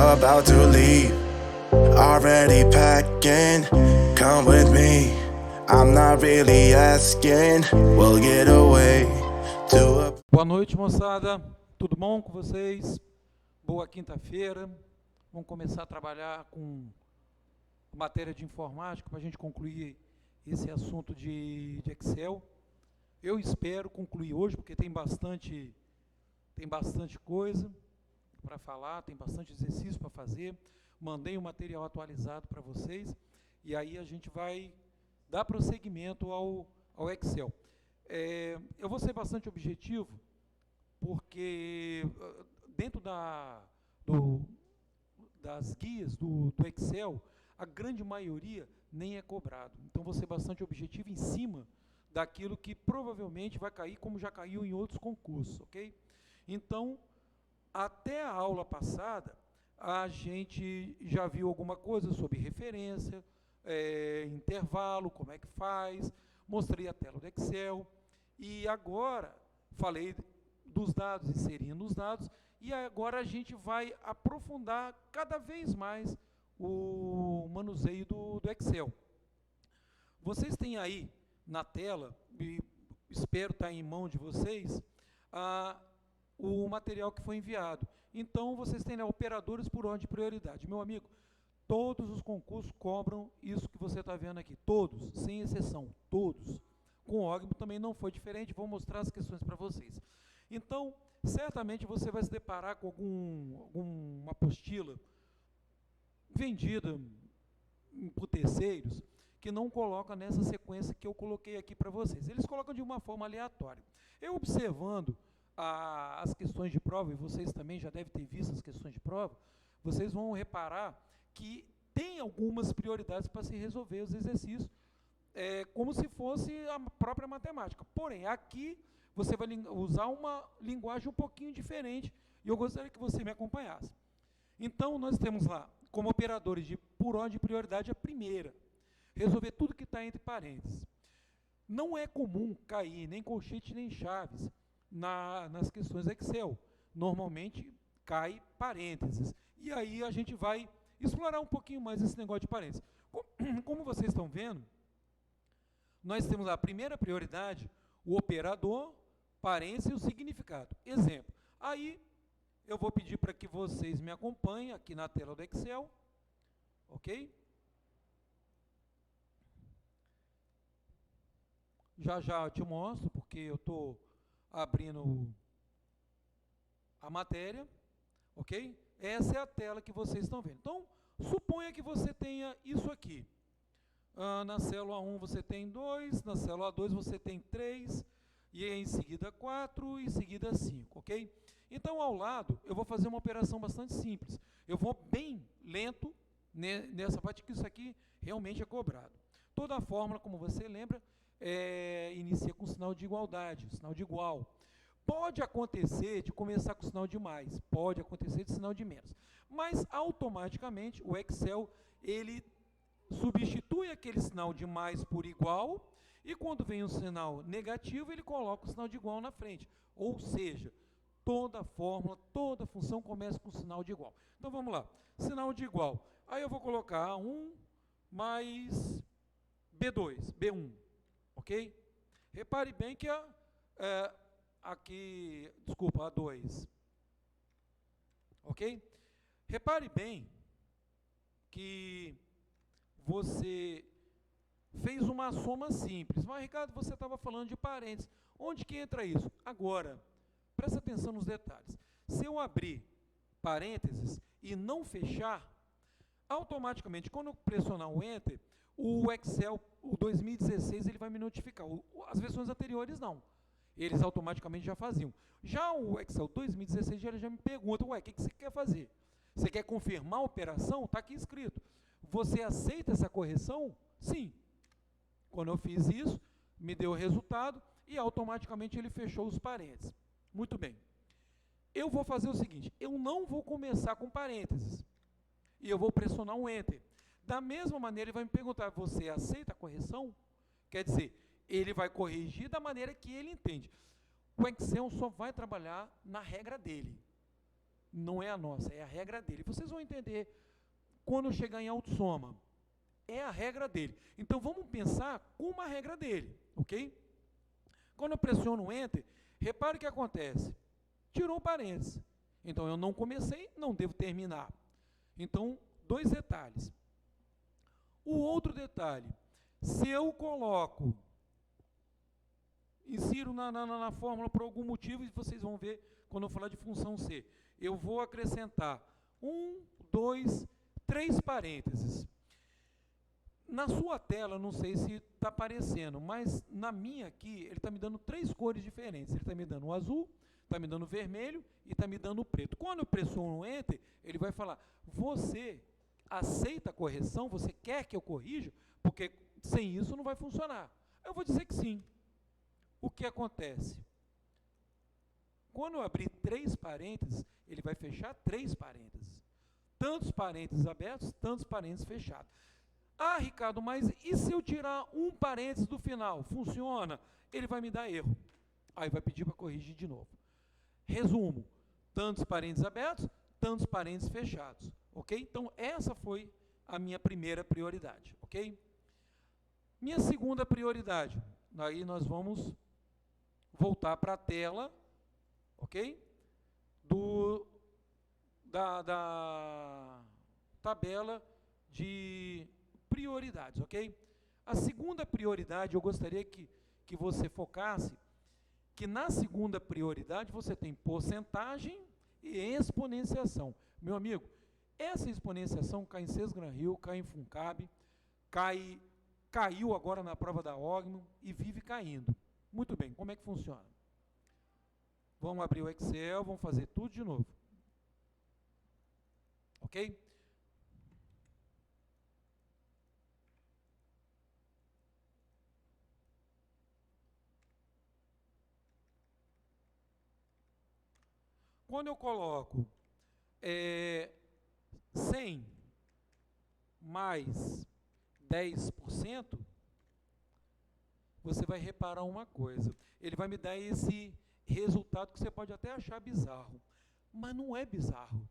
about to leave, already packing. Come with me, I'm not really asking. We'll get away to a... Boa noite, moçada. Tudo bom com vocês? Boa quinta-feira. Vamos começar a trabalhar com matéria de informática para a gente concluir esse assunto de Excel. Eu espero concluir hoje, porque tem bastante coisa para falar, tem bastante exercício para fazer. Mandei um material atualizado para vocês e aí a gente vai dar prosseguimento ao Excel. Eu vou ser bastante objetivo, porque dentro das guias do Excel, a grande maioria nem é cobrado. Então, vou ser bastante objetivo em cima daquilo que provavelmente vai cair, como já caiu em outros concursos, ok? Então, até a aula passada, a gente já viu alguma coisa sobre referência, intervalo, como é que faz, mostrei a tela do Excel, e agora falei dos dados, inserindo os dados, e agora a gente vai aprofundar cada vez mais o manuseio do Excel. Vocês têm aí na tela, e espero estar em mão de vocês, o material que foi enviado. Então, vocês têm operadores por ordem de prioridade. Meu amigo, todos os concursos cobram isso que você está vendo aqui. Todos, sem exceção, todos. Com o OGMO também não foi diferente, vou mostrar as questões para vocês. Então, certamente você vai se deparar com alguma apostila vendida por terceiros que não coloca nessa sequência que eu coloquei aqui para vocês. Eles colocam de uma forma aleatória. Eu observando as questões de prova, e vocês também já devem ter visto as questões de prova, vocês vão reparar que tem algumas prioridades para se resolver os exercícios, como se fosse a própria matemática. Porém, aqui você vai usar uma linguagem um pouquinho diferente, e eu gostaria que você me acompanhasse. Então, nós temos lá, como operadores por ordem de prioridade, a primeira, resolver tudo que está entre parênteses. Não é comum cair nem colchete nem chaves nas questões Excel. Normalmente, cai parênteses. E aí a gente vai explorar um pouquinho mais esse negócio de parênteses. Como vocês estão vendo, nós temos a primeira prioridade, o operador, parênteses e o significado. Exemplo. Aí, eu vou pedir para que vocês me acompanhem aqui na tela do Excel, ok? Já eu te mostro, porque eu estou abrindo a matéria, ok? Essa é a tela que vocês estão vendo. Então, suponha que você tenha isso aqui. Na célula 1 você tem 2, na célula 2 você tem 3, e em seguida 4, e em seguida 5, ok? Então, ao lado, eu vou fazer uma operação bastante simples. Eu vou bem lento nessa parte, que isso aqui realmente é cobrado. Toda a fórmula, como você lembra, inicia com sinal de igualdade, sinal de igual. Pode acontecer de começar com sinal de mais, pode acontecer de sinal de menos. Mas, automaticamente, o Excel, ele substitui aquele sinal de mais por igual, e quando vem um sinal negativo, ele coloca o sinal de igual na frente. Ou seja, toda fórmula, toda função começa com sinal de igual. Então, vamos lá. Sinal de igual. Aí eu vou colocar A1 mais B2, B1. Ok? Repare bem que aqui, desculpa, A2. Ok? Repare bem que você fez uma soma simples. Mas, Ricardo, você estava falando de parênteses. Onde que entra isso? Agora, presta atenção nos detalhes. Se eu abrir parênteses e não fechar, automaticamente, quando eu pressionar o Enter, o Excel, o 2016, ele vai me notificar. As versões anteriores, não. Eles automaticamente já faziam. Já o Excel 2016, ele já me pergunta, ué, o que você quer fazer? Você quer confirmar a operação? Está aqui escrito. Você aceita essa correção? Sim. Quando eu fiz isso, me deu o resultado e automaticamente ele fechou os parênteses. Muito bem. Eu vou fazer o seguinte, eu não vou começar com parênteses. E eu vou pressionar um Enter. Da mesma maneira, ele vai me perguntar, você aceita a correção? Quer dizer, ele vai corrigir da maneira que ele entende. O Excel só vai trabalhar na regra dele. Não é a nossa, é a regra dele. Vocês vão entender quando eu chegar em autossoma. É a regra dele. Então vamos pensar como a regra dele, ok? Quando eu pressiono o Enter, repare o que acontece. Tirou o parênteses. Então eu não comecei, não devo terminar. Então, dois detalhes. O outro detalhe, se eu coloco, insiro na fórmula por algum motivo, e vocês vão ver quando eu falar de função C, eu vou acrescentar 1, 2, 3 parênteses. Na sua tela, não sei se está aparecendo, mas na minha aqui, ele está me dando 3 cores diferentes. Ele está me dando o azul, está me dando o vermelho e está me dando o preto. Quando eu pressiono o Enter, ele vai falar, você aceita a correção? Você quer que eu corrija? Porque sem isso não vai funcionar. Eu vou dizer que sim. O que acontece? Quando eu abrir 3 parênteses, ele vai fechar 3 parênteses. Tantos parênteses abertos, tantos parênteses fechados. Ah, Ricardo, mas e se eu tirar um parênteses do final? Funciona? Ele vai me dar erro. Aí vai pedir para corrigir de novo. Resumo, tantos parênteses abertos, tantos parênteses fechados. Ok? Então, essa foi a minha primeira prioridade. Ok? Minha segunda prioridade. Aí nós vamos voltar para a tela, ok? Da tabela de prioridades, ok? A segunda prioridade, eu gostaria que você focasse, que na segunda prioridade você tem porcentagem e exponenciação. Meu amigo, essa exponenciação cai em Sesgran-Hill, cai em FUNCAB, caiu agora na prova da Ogno e vive caindo. Muito bem, como é que funciona? Vamos abrir o Excel, vamos fazer tudo de novo. Ok? Quando eu coloco 100 mais 10%, você vai reparar uma coisa. Ele vai me dar esse resultado que você pode até achar bizarro, mas não é bizarro.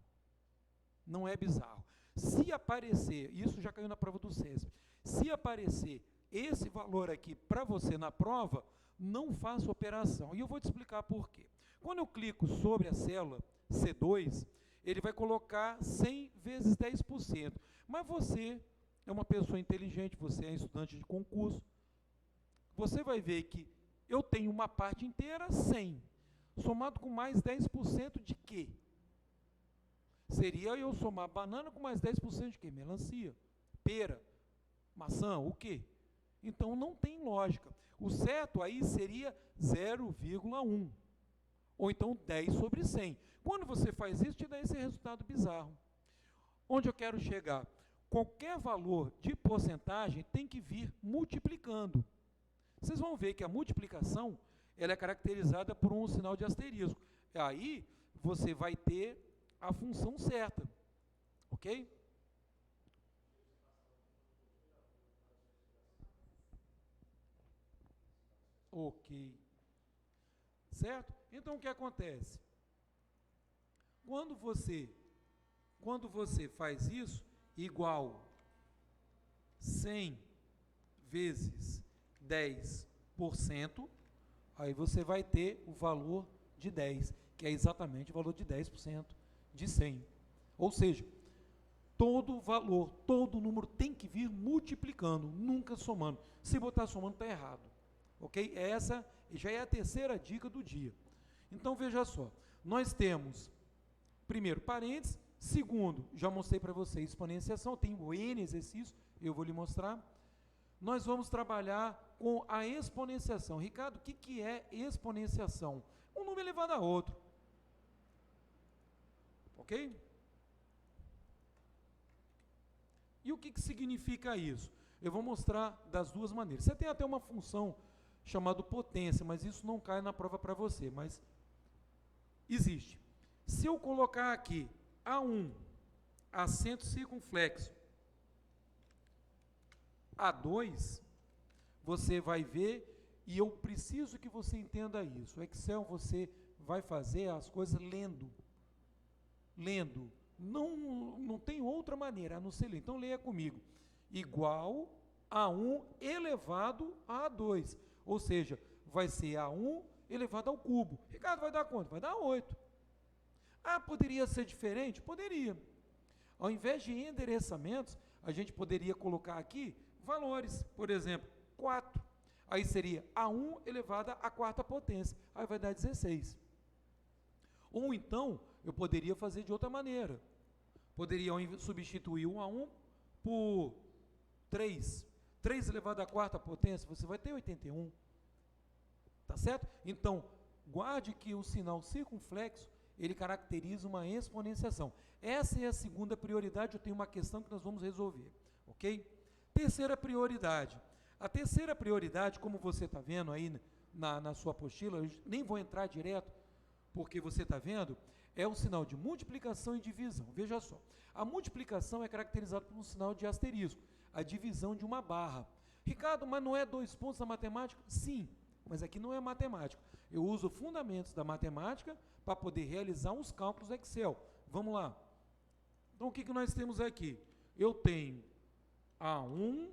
Não é bizarro. Se aparecer, isso já caiu na prova do CESP, se aparecer esse valor aqui para você na prova, não faça operação. E eu vou te explicar por quê. Quando eu clico sobre a célula C2, ele vai colocar 100 vezes 10%. Mas você é uma pessoa inteligente, você é estudante de concurso, você vai ver que eu tenho uma parte inteira 100, somado com mais 10% de quê? Seria eu somar banana com mais 10% de quê? Melancia, pera, maçã, o quê? Então não tem lógica. O certo aí seria 0,1. Ou então 10 sobre 100. Quando você faz isso, te dá esse resultado bizarro. Onde eu quero chegar? Qualquer valor de porcentagem tem que vir multiplicando. Vocês vão ver que a multiplicação ela é caracterizada por um sinal de asterisco. Aí você vai ter a função certa. Ok? Ok. Certo? Então o que acontece? Quando você faz isso, igual 100 vezes 10%, aí você vai ter o valor de 10, que é exatamente o valor de 10% de 100. Ou seja, todo valor, todo número tem que vir multiplicando, nunca somando. Se botar somando, está errado. Ok? Essa já é a terceira dica do dia. Então, veja só, nós temos, primeiro, parênteses, segundo, já mostrei para vocês, exponenciação, tem o N exercício, eu vou lhe mostrar. Nós vamos trabalhar com a exponenciação. Ricardo, o que é exponenciação? Um número elevado a outro. Ok? E o que significa isso? Eu vou mostrar das duas maneiras. Você tem até uma função chamada potência, mas isso não cai na prova para você, mas existe. Se eu colocar aqui A1, acento circunflexo, A2, você vai ver, e eu preciso que você entenda isso. O Excel você vai fazer as coisas lendo. lendo. Não tem outra maneira a não ser ler. Então leia comigo. Igual a 1 elevado a 2. Ou seja, vai ser A1 elevado ao cubo. Ricardo, vai dar quanto? Vai dar 8. Ah, poderia ser diferente? Poderia. Ao invés de endereçamentos, a gente poderia colocar aqui valores. Por exemplo, 4. Aí seria A1 elevado à quarta potência. Aí vai dar 16. Ou então, eu poderia fazer de outra maneira. Poderia substituir o A1 por 3. 3 elevado à quarta potência, você vai ter 81. Tá certo? Então, guarde que o sinal circunflexo, ele caracteriza uma exponenciação. Essa é a segunda prioridade, eu tenho uma questão que nós vamos resolver. Ok? Terceira prioridade. A terceira prioridade, como você está vendo aí na sua apostila, eu nem vou entrar direto, porque você está vendo, é o sinal de multiplicação e divisão. Veja só, a multiplicação é caracterizada por um sinal de asterisco, a divisão de uma barra. Ricardo, mas não é 2 pontos na matemática? Sim, mas aqui não é matemática. Eu uso fundamentos da matemática para poder realizar uns cálculos Excel. Vamos lá. Então, o que nós temos aqui? Eu tenho A1,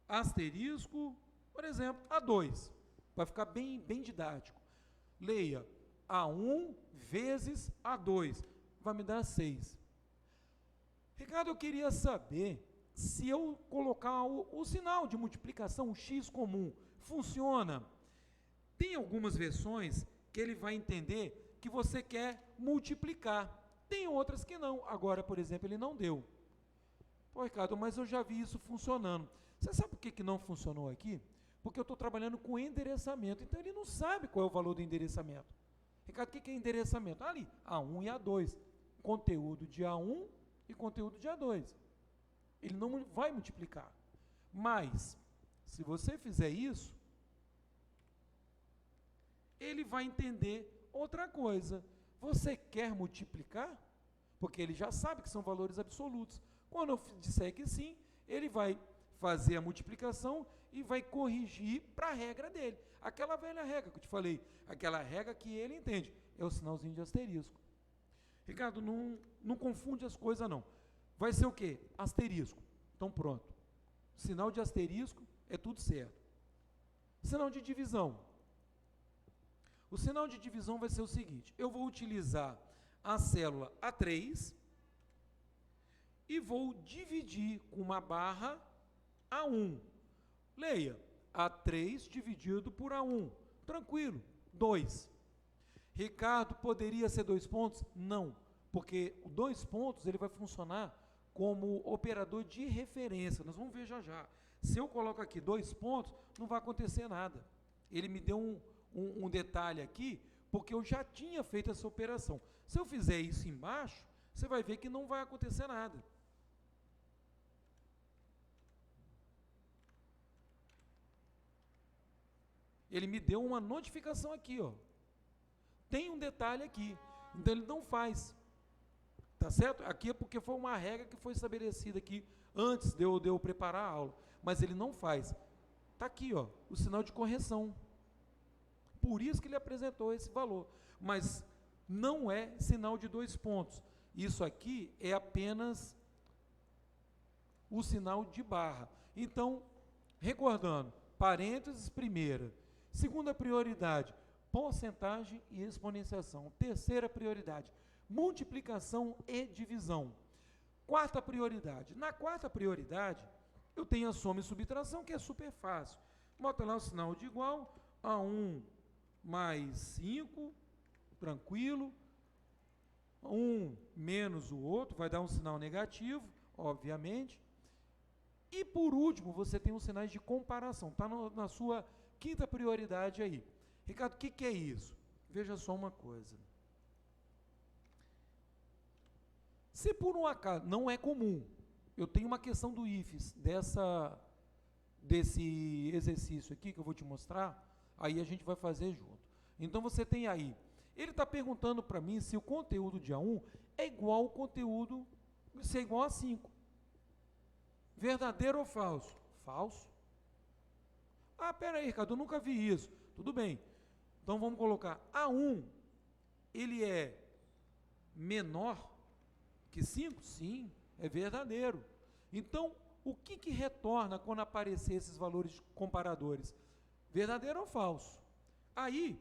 asterisco, por exemplo, A2. Vai ficar bem didático. Leia A1 vezes A2. Vai me dar 6. Ricardo, eu queria saber se eu colocar o sinal de multiplicação, o x comum, funciona. Tem algumas versões que ele vai entender que você quer multiplicar. Tem outras que não. Agora, por exemplo, ele não deu. Pô, Ricardo, mas eu já vi isso funcionando. Você sabe por que não funcionou aqui? Porque eu estou trabalhando com endereçamento. Então, ele não sabe qual é o valor do endereçamento. Ricardo, o que é endereçamento? Ali, A1 e A2. Conteúdo de A1 e conteúdo de A2. Ele não vai multiplicar. Mas, se você fizer isso, ele vai entender outra coisa. Você quer multiplicar? Porque ele já sabe que são valores absolutos. Quando eu disser que sim, ele vai fazer a multiplicação e vai corrigir para a regra dele. Aquela velha regra que eu te falei, aquela regra que ele entende, é o sinalzinho de asterisco. Ricardo, não confunde as coisas não. Vai ser o quê? Asterisco. Então pronto. Sinal de asterisco é tudo certo. Sinal de divisão. O sinal de divisão vai ser o seguinte, eu vou utilizar a célula A3 e vou dividir com uma barra A1. Leia, A3 dividido por A1. Tranquilo, 2. Ricardo, poderia ser 2 pontos? Não, porque o 2 pontos ele vai funcionar como operador de referência. Nós vamos ver já já. Se eu coloco aqui 2 pontos, não vai acontecer nada. Ele me deu um detalhe aqui, porque eu já tinha feito essa operação. Se eu fizer isso embaixo, você vai ver que não vai acontecer nada. Ele me deu uma notificação aqui, ó. Tem um detalhe aqui, então ele não faz. Tá certo? Aqui é porque foi uma regra que foi estabelecida aqui antes de eu preparar a aula, mas ele não faz. Tá aqui, ó, o sinal de correção. Por isso que ele apresentou esse valor, mas não é sinal de 2 pontos. Isso aqui é apenas o sinal de barra. Então, recordando, parênteses primeira. Segunda prioridade, porcentagem e exponenciação. Terceira prioridade, multiplicação e divisão. Quarta prioridade. Na quarta prioridade, eu tenho a soma e subtração, que é super fácil. Bota lá o sinal de igual a 1 mais 5, tranquilo. 1 menos o outro, vai dar um sinal negativo, obviamente. E por último, você tem os sinais de comparação. Está na sua quinta prioridade aí. Ricardo, o que é isso? Veja só uma coisa. Se por um acaso, não é comum, eu tenho uma questão do IFES, desse exercício aqui que eu vou te mostrar, aí a gente vai fazer junto. Então você tem aí, ele está perguntando para mim se o conteúdo de A1 é igual ao conteúdo, se é igual a 5. Verdadeiro ou falso? Falso. Ah, peraí, Ricardo, eu nunca vi isso. Tudo bem. Então vamos colocar A1, ele é menor que 5? Sim, é verdadeiro. Então, o que retorna quando aparecer esses valores comparadores? Verdadeiro ou falso? Aí,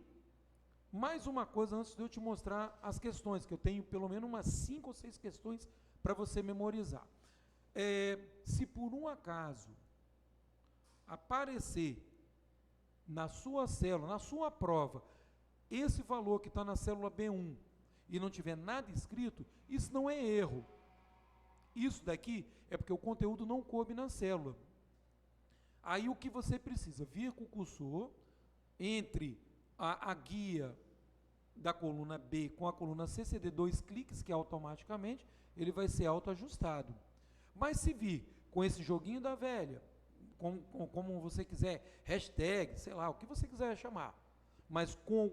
mais uma coisa antes de eu te mostrar as questões, que eu tenho pelo menos umas 5 ou 6 questões para você memorizar. Se por um acaso aparecer na sua célula, na sua prova, esse valor que está na célula B1 e não tiver nada escrito, isso não é erro. Isso daqui é porque o conteúdo não coube na célula. Aí o que você precisa? Vir com o cursor entre a guia da coluna B com a coluna C, você dê 2 cliques que automaticamente ele vai ser autoajustado. Mas se vir com esse joguinho da velha, como você quiser, hashtag, sei lá, o que você quiser chamar, mas com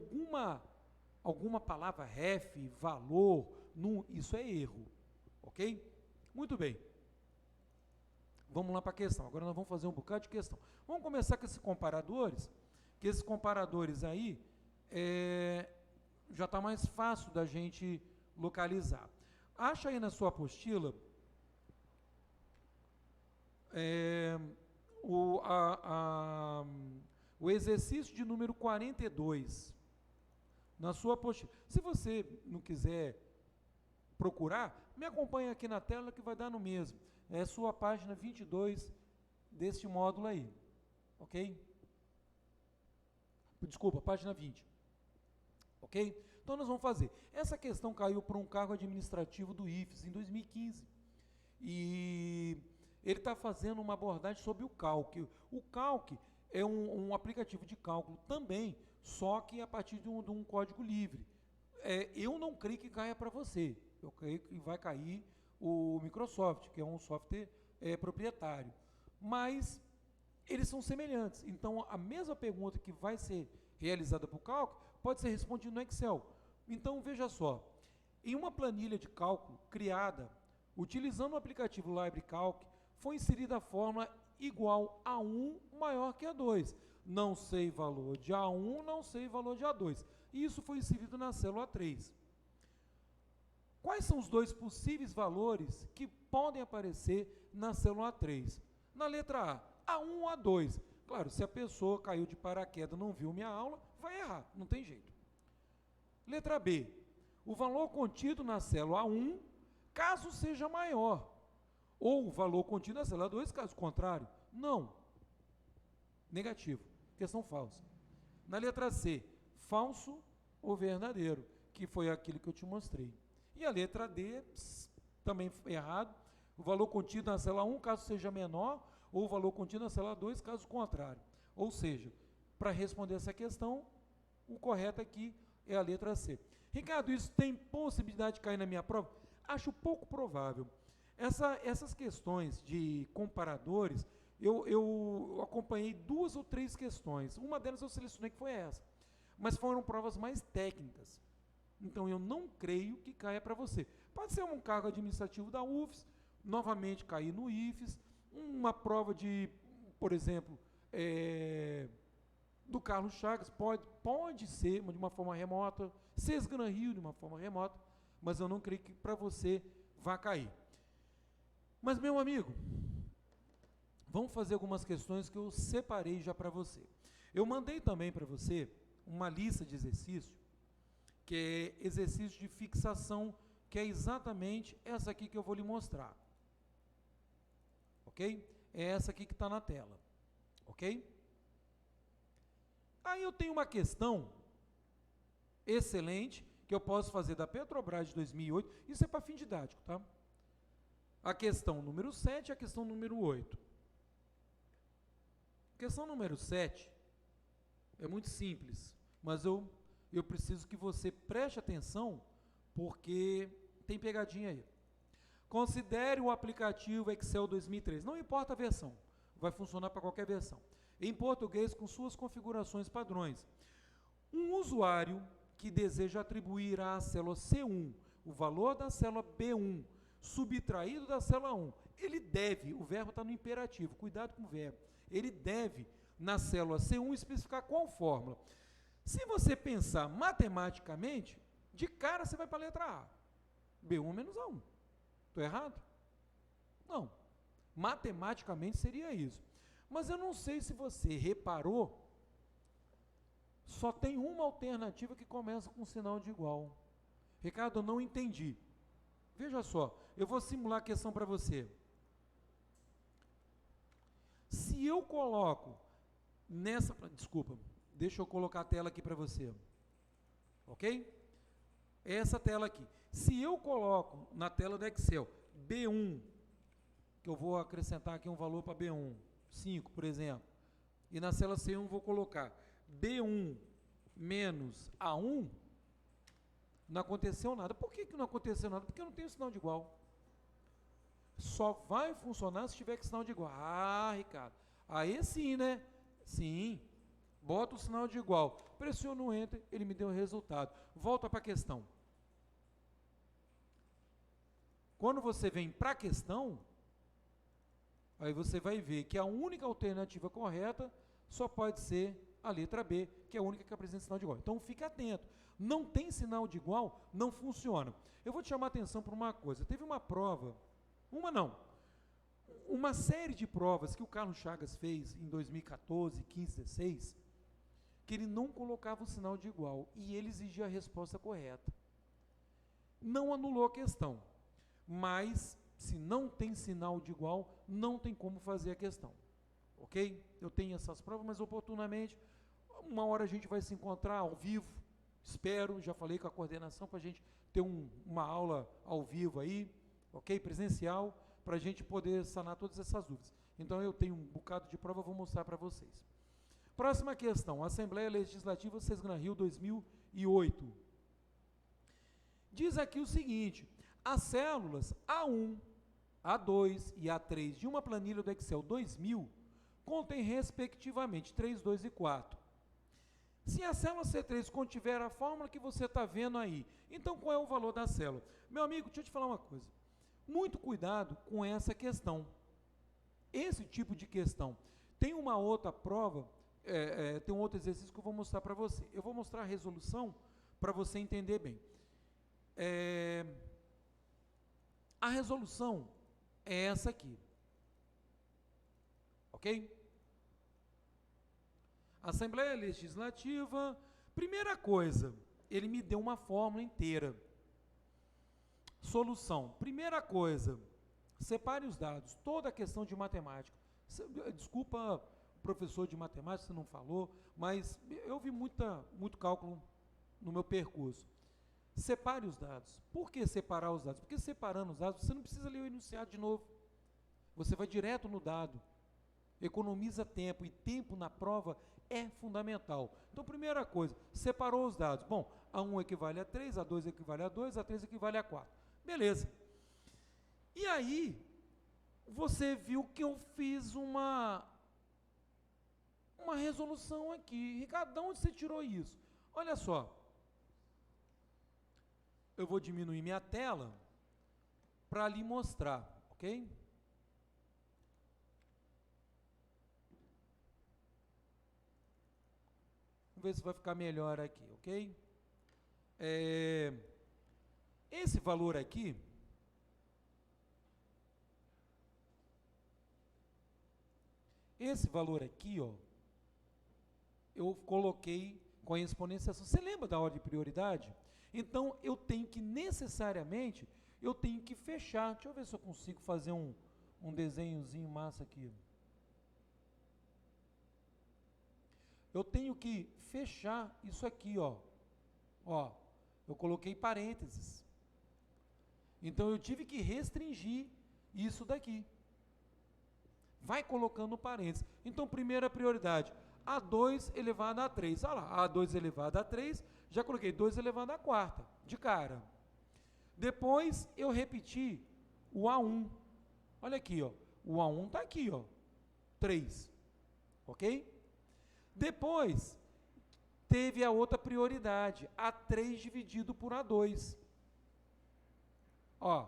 alguma palavra ref, valor, isso é erro, ok? Muito bem. Vamos lá para a questão. Agora nós vamos fazer um bocado de questão. Vamos começar com esses comparadores, que esses comparadores aí já está mais fácil da gente localizar. Acha aí na sua apostila o exercício de número 42, na sua apostila. Se você não quiser procurar, me acompanha aqui na tela que vai dar no mesmo. É sua página 22 deste módulo aí, ok? Desculpa, página 20, ok? Então nós vamos fazer. Essa questão caiu para um cargo administrativo do IFES em 2015 e ele está fazendo uma abordagem sobre o Calc. O Calc é um aplicativo de cálculo também, só que a partir de um código livre. Eu não creio que caia para você, eu creio que vai cair o Microsoft, que é um software proprietário. Mas eles são semelhantes. Então, a mesma pergunta que vai ser realizada para o cálculo pode ser respondida no Excel. Então, veja só, em uma planilha de cálculo criada, utilizando o aplicativo LibreCalc, foi inserida a fórmula igual a 1 maior que a 2. Não sei valor de A1, não sei valor de A2. E isso foi inserido na célula 3. Quais são os 2 possíveis valores que podem aparecer na célula 3? Na letra A, A1 ou A2. Claro, se a pessoa caiu de paraquedas e não viu minha aula, vai errar, não tem jeito. Letra B, o valor contido na célula A1, caso seja maior, ou o valor contido na célula 2, caso contrário. Não. Negativo. Questão falsa. Na letra C, falso ou verdadeiro, que foi aquilo que eu te mostrei. E a letra D, também errado, o valor contido na célula 1, caso seja menor, ou o valor contido na célula 2, caso contrário. Ou seja, para responder essa questão, o correto aqui é a letra C. Ricardo, isso tem possibilidade de cair na minha prova? Acho pouco provável. Essas questões de comparadores, eu acompanhei 2 ou 3 questões. Uma delas eu selecionei que foi essa. Mas foram provas mais técnicas. Então, eu não creio que caia para você. Pode ser um cargo administrativo da UFES, novamente cair no IFES, uma prova de, por exemplo, do Carlos Chagas, pode ser de uma forma remota, Sesgran Rio de uma forma remota, mas eu não creio que para você vá cair. Mas, meu amigo, vamos fazer algumas questões que eu separei já para você. Eu mandei também para você uma lista de exercícios, que é exercício de fixação, que é exatamente essa aqui que eu vou lhe mostrar. Ok? É essa aqui que está na tela. Ok? Aí eu tenho uma questão excelente, que eu posso fazer da Petrobras de 2008, isso é para fim didático, tá? A questão número 7 e a questão número 8. Questão número 7 é muito simples, mas eu preciso que você preste atenção, porque tem pegadinha aí. Considere o aplicativo Excel 2003, não importa a versão, vai funcionar para qualquer versão. Em português, com suas configurações padrões. Um usuário que deseja atribuir à célula C1 o valor da célula B1, subtraído da célula 1, ele deve, o verbo está no imperativo, cuidado com o verbo, ele deve, na célula C1, especificar qual fórmula. Se você pensar matematicamente, de cara você vai para a letra A. B1 menos A1. Estou errado? Não. Matematicamente seria isso. Mas eu não sei se você reparou, só tem uma alternativa que começa com sinal de igual. Ricardo, eu não entendi. Veja só, eu vou simular a questão para você. Se eu coloco nessa... Desculpa, deixa eu colocar a tela aqui para você. Ok? Essa tela aqui. Se eu coloco na tela do Excel B1, que eu vou acrescentar aqui um valor para B1, 5, por exemplo, e na célula C1 vou colocar B1 menos A1, não aconteceu nada. Por que não aconteceu nada? Porque eu não tenho sinal de igual. Só vai funcionar se tiver que sinal de igual. Ah, Ricardo, aí sim, né? Sim. Bota o sinal de igual. Pressiono o Enter, ele me deu o resultado. Volta para a questão. Quando você vem para a questão, aí você vai ver que a única alternativa correta só pode ser a letra B, que é a única que apresenta sinal de igual. Então, fique atento. Não tem sinal de igual, não funciona. Eu vou te chamar a atenção para uma coisa. Teve uma prova, uma série de provas que o Carlos Chagas fez em 2014, 15, 16, que ele não colocava o sinal de igual e ele exigia a resposta correta. Não anulou a questão, mas se não tem sinal de igual, não tem como fazer a questão. Ok? Eu tenho essas provas, mas oportunamente, uma hora a gente vai se encontrar ao vivo, espero, já falei com a coordenação para a gente ter uma aula ao vivo aí, ok? Presencial, para a gente poder sanar todas essas dúvidas. Então eu tenho um bocado de prova, vou mostrar para vocês. Próxima questão, Assembleia Legislativa Sesgran Rio 2008. Diz aqui o seguinte, as células A1, A2 e A3 de uma planilha do Excel 2000 contêm respectivamente 3, 2 e 4. Se a célula C3 contiver a fórmula que você está vendo aí, então qual é o valor da célula? Meu amigo, deixa eu te falar uma coisa. Muito cuidado com essa questão. Esse tipo de questão. Tem uma outra prova, tem um outro exercício que eu vou mostrar para você. Eu vou mostrar a resolução para você entender bem. A resolução é essa aqui. Ok? Assembleia Legislativa, primeira coisa, ele me deu uma fórmula inteira. Solução, primeira coisa, separe os dados, toda a questão de matemática. Desculpa, professor de matemática, você não falou, mas eu vi muito cálculo no meu percurso. Separe os dados. Por que separar os dados? Porque separando os dados, você não precisa ler o enunciado de novo. Você vai direto no dado. Economiza tempo, e tempo na prova é fundamental. Então, primeira coisa, separou os dados. Bom, A1 equivale a 3, A2 equivale a 2, A3 equivale a 4. Beleza. E aí, você viu que eu fiz uma resolução aqui. Ricardo, de onde você tirou isso? Olha só. Eu vou diminuir minha tela para lhe mostrar, ok? Vamos ver se vai ficar melhor aqui, ok? Esse valor aqui, ó, eu coloquei com a exponenciação. Você lembra da ordem de prioridade? Então, eu tenho que necessariamente, fechar. Deixa eu ver se eu consigo fazer um desenhozinho massa aqui. Eu tenho que fechar isso aqui, ó. Ó, eu coloquei parênteses. Então, eu tive que restringir isso daqui. Vai colocando parênteses. Então, primeira prioridade, A2 elevado a 3. Olha lá, A2 elevado a 3, já coloquei 2 elevado a 4, de cara. Depois, eu repeti o A1. Olha aqui, ó. O A1 está aqui, ó. 3. Ok? Depois, teve a outra prioridade, A3 dividido por A2. Ó,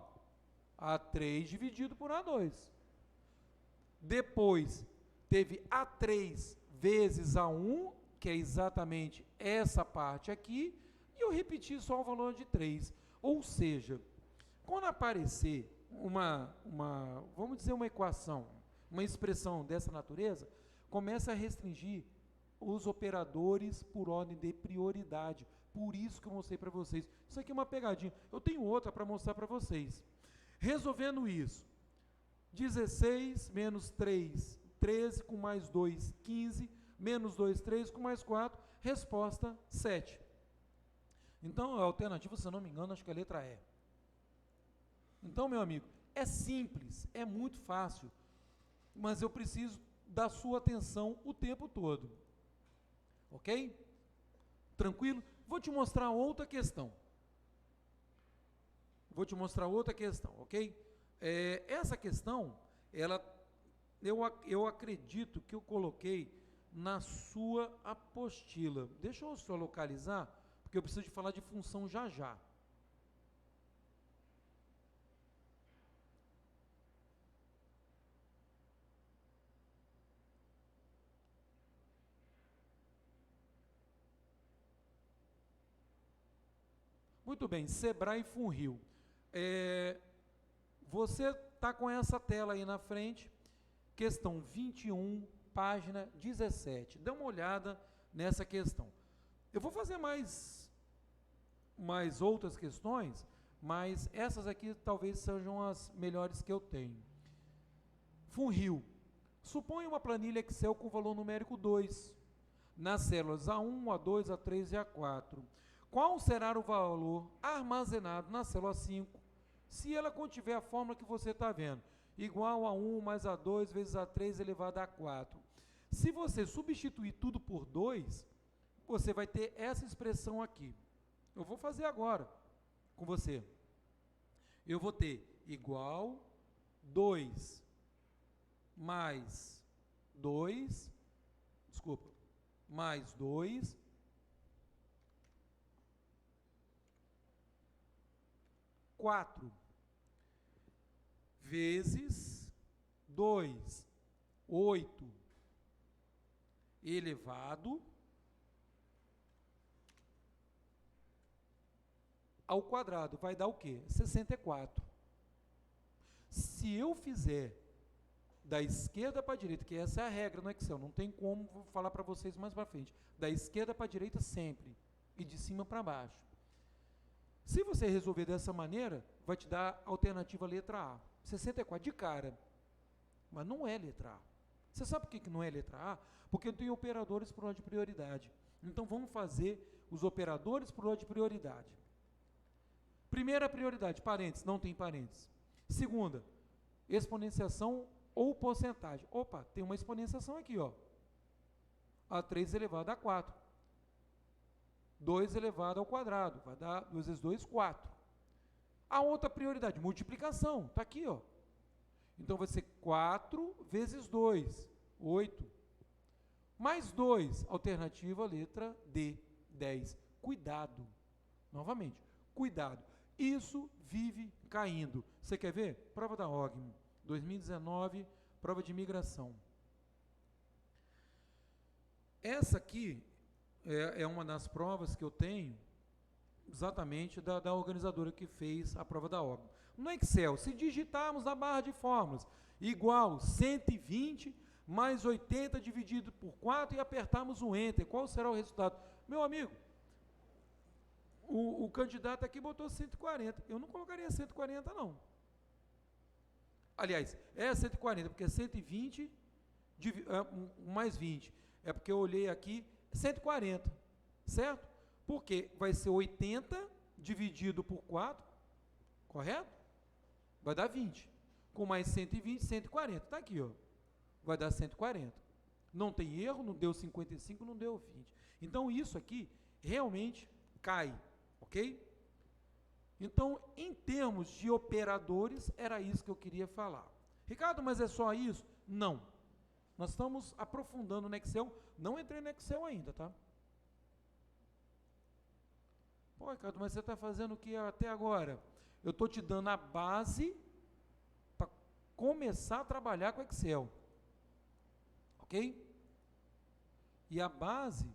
A3 dividido por A2. Depois, teve A3 vezes A1, que é exatamente essa parte aqui, e eu repeti só o valor de 3. Ou seja, Quando aparecer vamos dizer, uma equação, uma expressão dessa natureza, começa a restringir os operadores por ordem de prioridade. Por isso que eu mostrei para vocês. Isso aqui é uma pegadinha. Eu tenho outra para mostrar para vocês. Resolvendo isso, 16 menos 3, 13, com mais 2, 15, menos 2, 3, com mais 4, resposta 7. Então, a alternativa, se eu não me engano, acho que é a letra E. Então, meu amigo, é simples, é muito fácil, mas eu preciso da sua atenção o tempo todo. Ok? Tranquilo? Vou te mostrar outra questão. Ok? Essa questão, eu acredito que eu coloquei na sua apostila. Deixa eu só localizar, porque eu preciso de falar de função já já. Muito bem, Sebrae e Funrio. Você está com essa tela aí na frente, questão 21, página 17. Dá uma olhada nessa questão. Eu vou fazer mais outras questões, mas essas aqui talvez sejam as melhores que eu tenho. Funrio. Suponha uma planilha Excel com valor numérico 2, nas células A1, A2, A3 e A4. Qual será o valor armazenado na célula 5, se ela contiver a fórmula que você está vendo? Igual a 1 mais A2 vezes A3 elevado a 4. Se você substituir tudo por 2, você vai ter essa expressão aqui. Eu vou fazer agora com você. Eu vou ter igual 2 mais 2, mais 2, quatro vezes 2, 8 elevado ao quadrado. Vai dar o quê? 64. Se eu fizer da esquerda para a direita, que essa é a regra no Excel, não tem como, vou falar para vocês mais para frente, da esquerda para a direita sempre, e de cima para baixo. Se você resolver dessa maneira, vai te dar a alternativa letra A. 64 de cara. Mas não é letra A. Você sabe por que não é letra A? Porque eu tenho operadores por ordem de prioridade. Então vamos fazer os operadores por ordem de prioridade. Primeira prioridade, parênteses, não tem parênteses. Segunda, exponenciação ou porcentagem. Opa, tem uma exponenciação aqui, ó. A3 elevado a 4. 2 elevado ao quadrado, vai dar 2 vezes 2, 4. A outra prioridade, multiplicação, está aqui, ó. Então vai ser 4 vezes 2, 8. Mais 2, alternativa letra D, 10. Cuidado, novamente, cuidado. Isso vive caindo. Você quer ver? Prova da OGM, 2019, prova de imigração. Essa aqui é uma das provas que eu tenho, exatamente da organizadora que fez a prova da OGM. No Excel, se digitarmos na barra de fórmulas, igual 120 mais 80 dividido por 4 e apertarmos o Enter, qual será o resultado? Meu amigo, o candidato aqui botou 140, eu não colocaria 140 não. Aliás, é 140, porque é 120 mais 20, é porque eu olhei aqui, 140, certo? Porque vai ser 80 dividido por 4, correto? Vai dar 20. Com mais 120, 140. Está aqui, ó. Vai dar 140. Não tem erro, não deu 55, não deu 20. Então, isso aqui realmente cai, ok? Então, em termos de operadores, era isso que eu queria falar. Ricardo, mas é só isso? Não. Nós estamos aprofundando no Excel, não entrei no Excel ainda, tá? Pô, Ricardo, mas você está fazendo o que até agora? Eu estou te dando a base para começar a trabalhar com Excel. Ok? E a base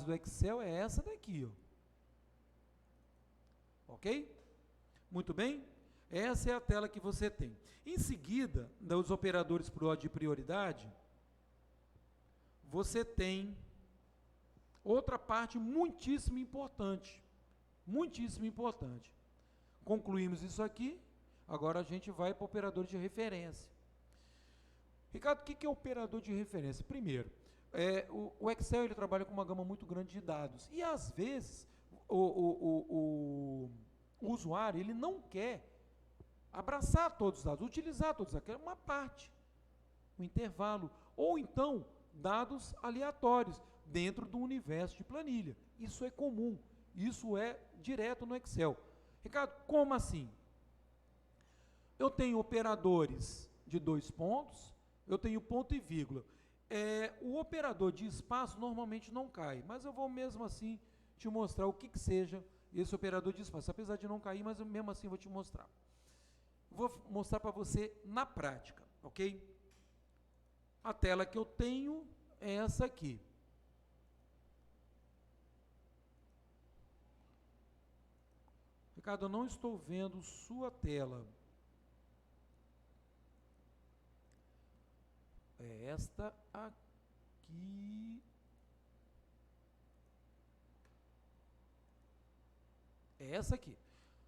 do Excel é essa daqui, ó. Ok? Muito bem? Essa é a tela que você tem. Em seguida, dos operadores por ordem de prioridade, você tem outra parte muitíssimo importante. Muitíssimo importante. Concluímos isso aqui, agora a gente vai para o operador de referência. Ricardo, o que é operador de referência? Primeiro, o Excel ele trabalha com uma gama muito grande de dados. E às vezes o usuário ele não quer abraçar todos os dados, utilizar todos os dados, quer uma parte, um intervalo, ou então dados aleatórios dentro do universo de planilha. Isso é comum, isso é direto no Excel. Ricardo, como assim? Eu tenho operadores de 2 pontos, eu tenho ponto e vírgula. O operador de espaço normalmente não cai, mas eu vou mesmo assim te mostrar o que seja esse operador de espaço, apesar de não cair, mas eu mesmo assim vou te mostrar. Vou mostrar para você na prática, ok? A tela que eu tenho é essa aqui. Ricardo, eu não estou vendo sua tela. É esta aqui. É essa aqui.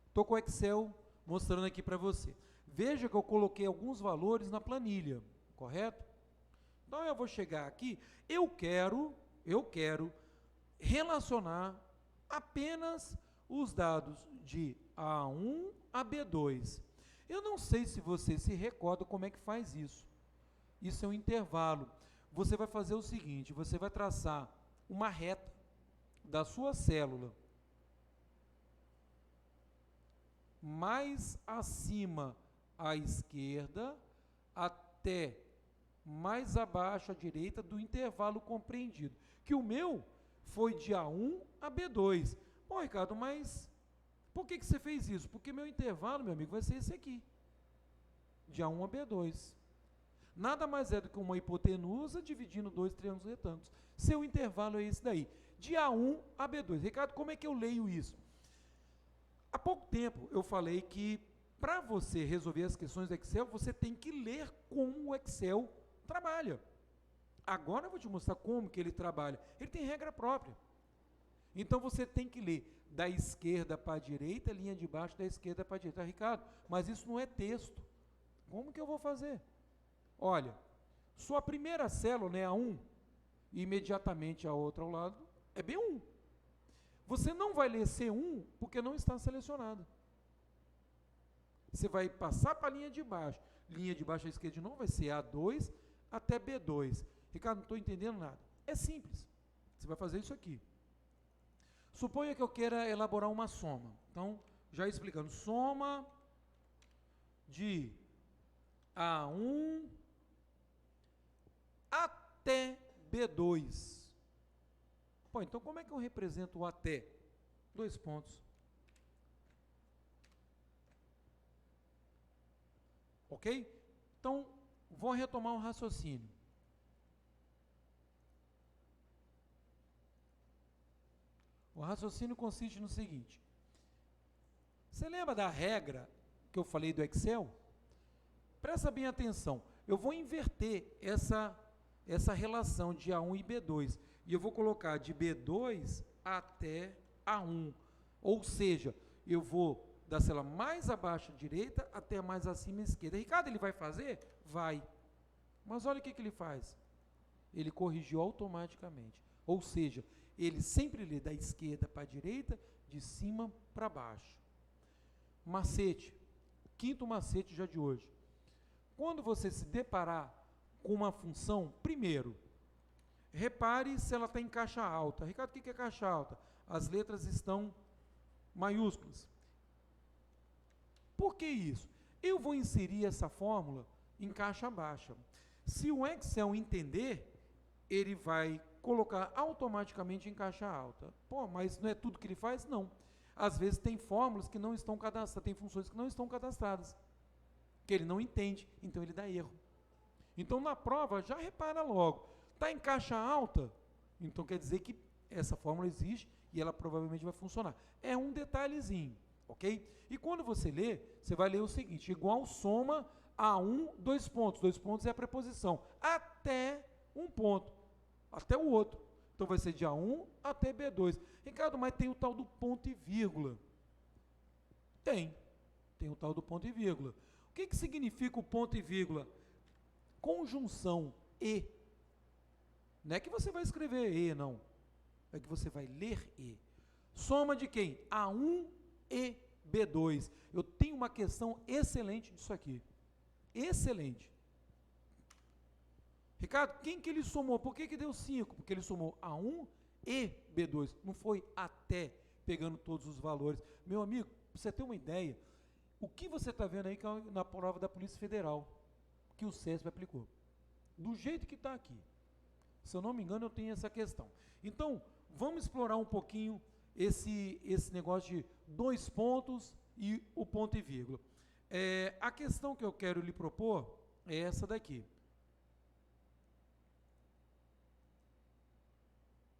Estou com o Excel mostrando aqui para você. Veja que eu coloquei alguns valores na planilha, correto? Então eu vou chegar aqui, eu quero relacionar apenas os dados de A1 a B2. Eu não sei se você se recorda como é que faz isso. Isso é um intervalo. Você vai fazer o seguinte, você vai traçar uma reta da sua célula mais acima à esquerda até mais abaixo à direita do intervalo compreendido. Que o meu foi de A1 a B2. Pô, Ricardo, mas por que você fez isso? Porque meu intervalo, meu amigo, vai ser esse aqui. De A1 a B2. Nada mais é do que uma hipotenusa dividindo 2 triângulos retângulos. Seu intervalo é esse daí. De A1 a B2. Ricardo, como é que eu leio isso? Há pouco tempo eu falei que para você resolver as questões do Excel, você tem que ler como o Excel trabalha. Agora eu vou te mostrar como que ele trabalha. Ele tem regra própria. Então você tem que ler da esquerda para a direita, linha de baixo da esquerda para a direita. Ricardo, mas isso não é texto. Como que eu vou fazer? Olha, sua primeira célula é A1, e imediatamente a outra ao lado é B1. Você não vai ler C1 porque não está selecionado. Você vai passar para a linha de baixo. Linha de baixo à esquerda de novo vai ser A2 até B2. Ricardo, não estou entendendo nada. É simples. Você vai fazer isso aqui. Suponha que eu queira elaborar uma soma. Então, já explicando. Soma de A1 até B2. Pô, então como é que eu represento o até? 2 pontos. Ok? Então, vou retomar um raciocínio. O raciocínio consiste no seguinte. Você lembra da regra que eu falei do Excel? Presta bem atenção. Eu vou inverter essa relação de A1 e B2. E eu vou colocar de B2 até A1. Ou seja, eu vou da célula mais abaixo à direita até mais acima à esquerda. Ricardo, ele vai fazer? Vai. Mas olha o que ele faz. Ele corrigiu automaticamente. Ou seja, ele sempre lê da esquerda para a direita, de cima para baixo. Macete. Quinto macete já de hoje. Quando você se deparar com uma função, primeiro, repare se ela está em caixa alta. Ricardo, o que é caixa alta? As letras estão maiúsculas. Por que isso? Eu vou inserir essa fórmula em caixa baixa. Se o Excel entender, ele vai colocar automaticamente em caixa alta. Pô, mas não é tudo que ele faz? Não. Às vezes tem fórmulas que não estão cadastradas, tem funções que não estão cadastradas, que ele não entende, então ele dá erro. Então na prova, já repara logo, está em caixa alta, então quer dizer que essa fórmula existe e ela provavelmente vai funcionar. É um detalhezinho, ok? E quando você lê, você vai ler o seguinte, igual soma A1, dois pontos é a preposição, até um ponto, até o outro. Então vai ser de A1 até B2. Ricardo, mas tem o tal do ponto e vírgula. Tem o tal do ponto e vírgula. O que significa o ponto e vírgula? Conjunção e. Não é que você vai escrever e, não. É que você vai ler e. Soma de quem? A1 e B2. Eu tenho uma questão excelente disso aqui. Excelente. Ricardo, quem que ele somou? Por que deu 5? Porque ele somou A1 e B2. Não foi até pegando todos os valores. Meu amigo, para você ter uma ideia, o que você está vendo aí que é na prova da Polícia Federal, que o CESP aplicou. Do jeito que está aqui. Se eu não me engano, eu tenho essa questão. Então, vamos explorar um pouquinho esse negócio de dois pontos e o ponto e vírgula. A questão que eu quero lhe propor é essa daqui.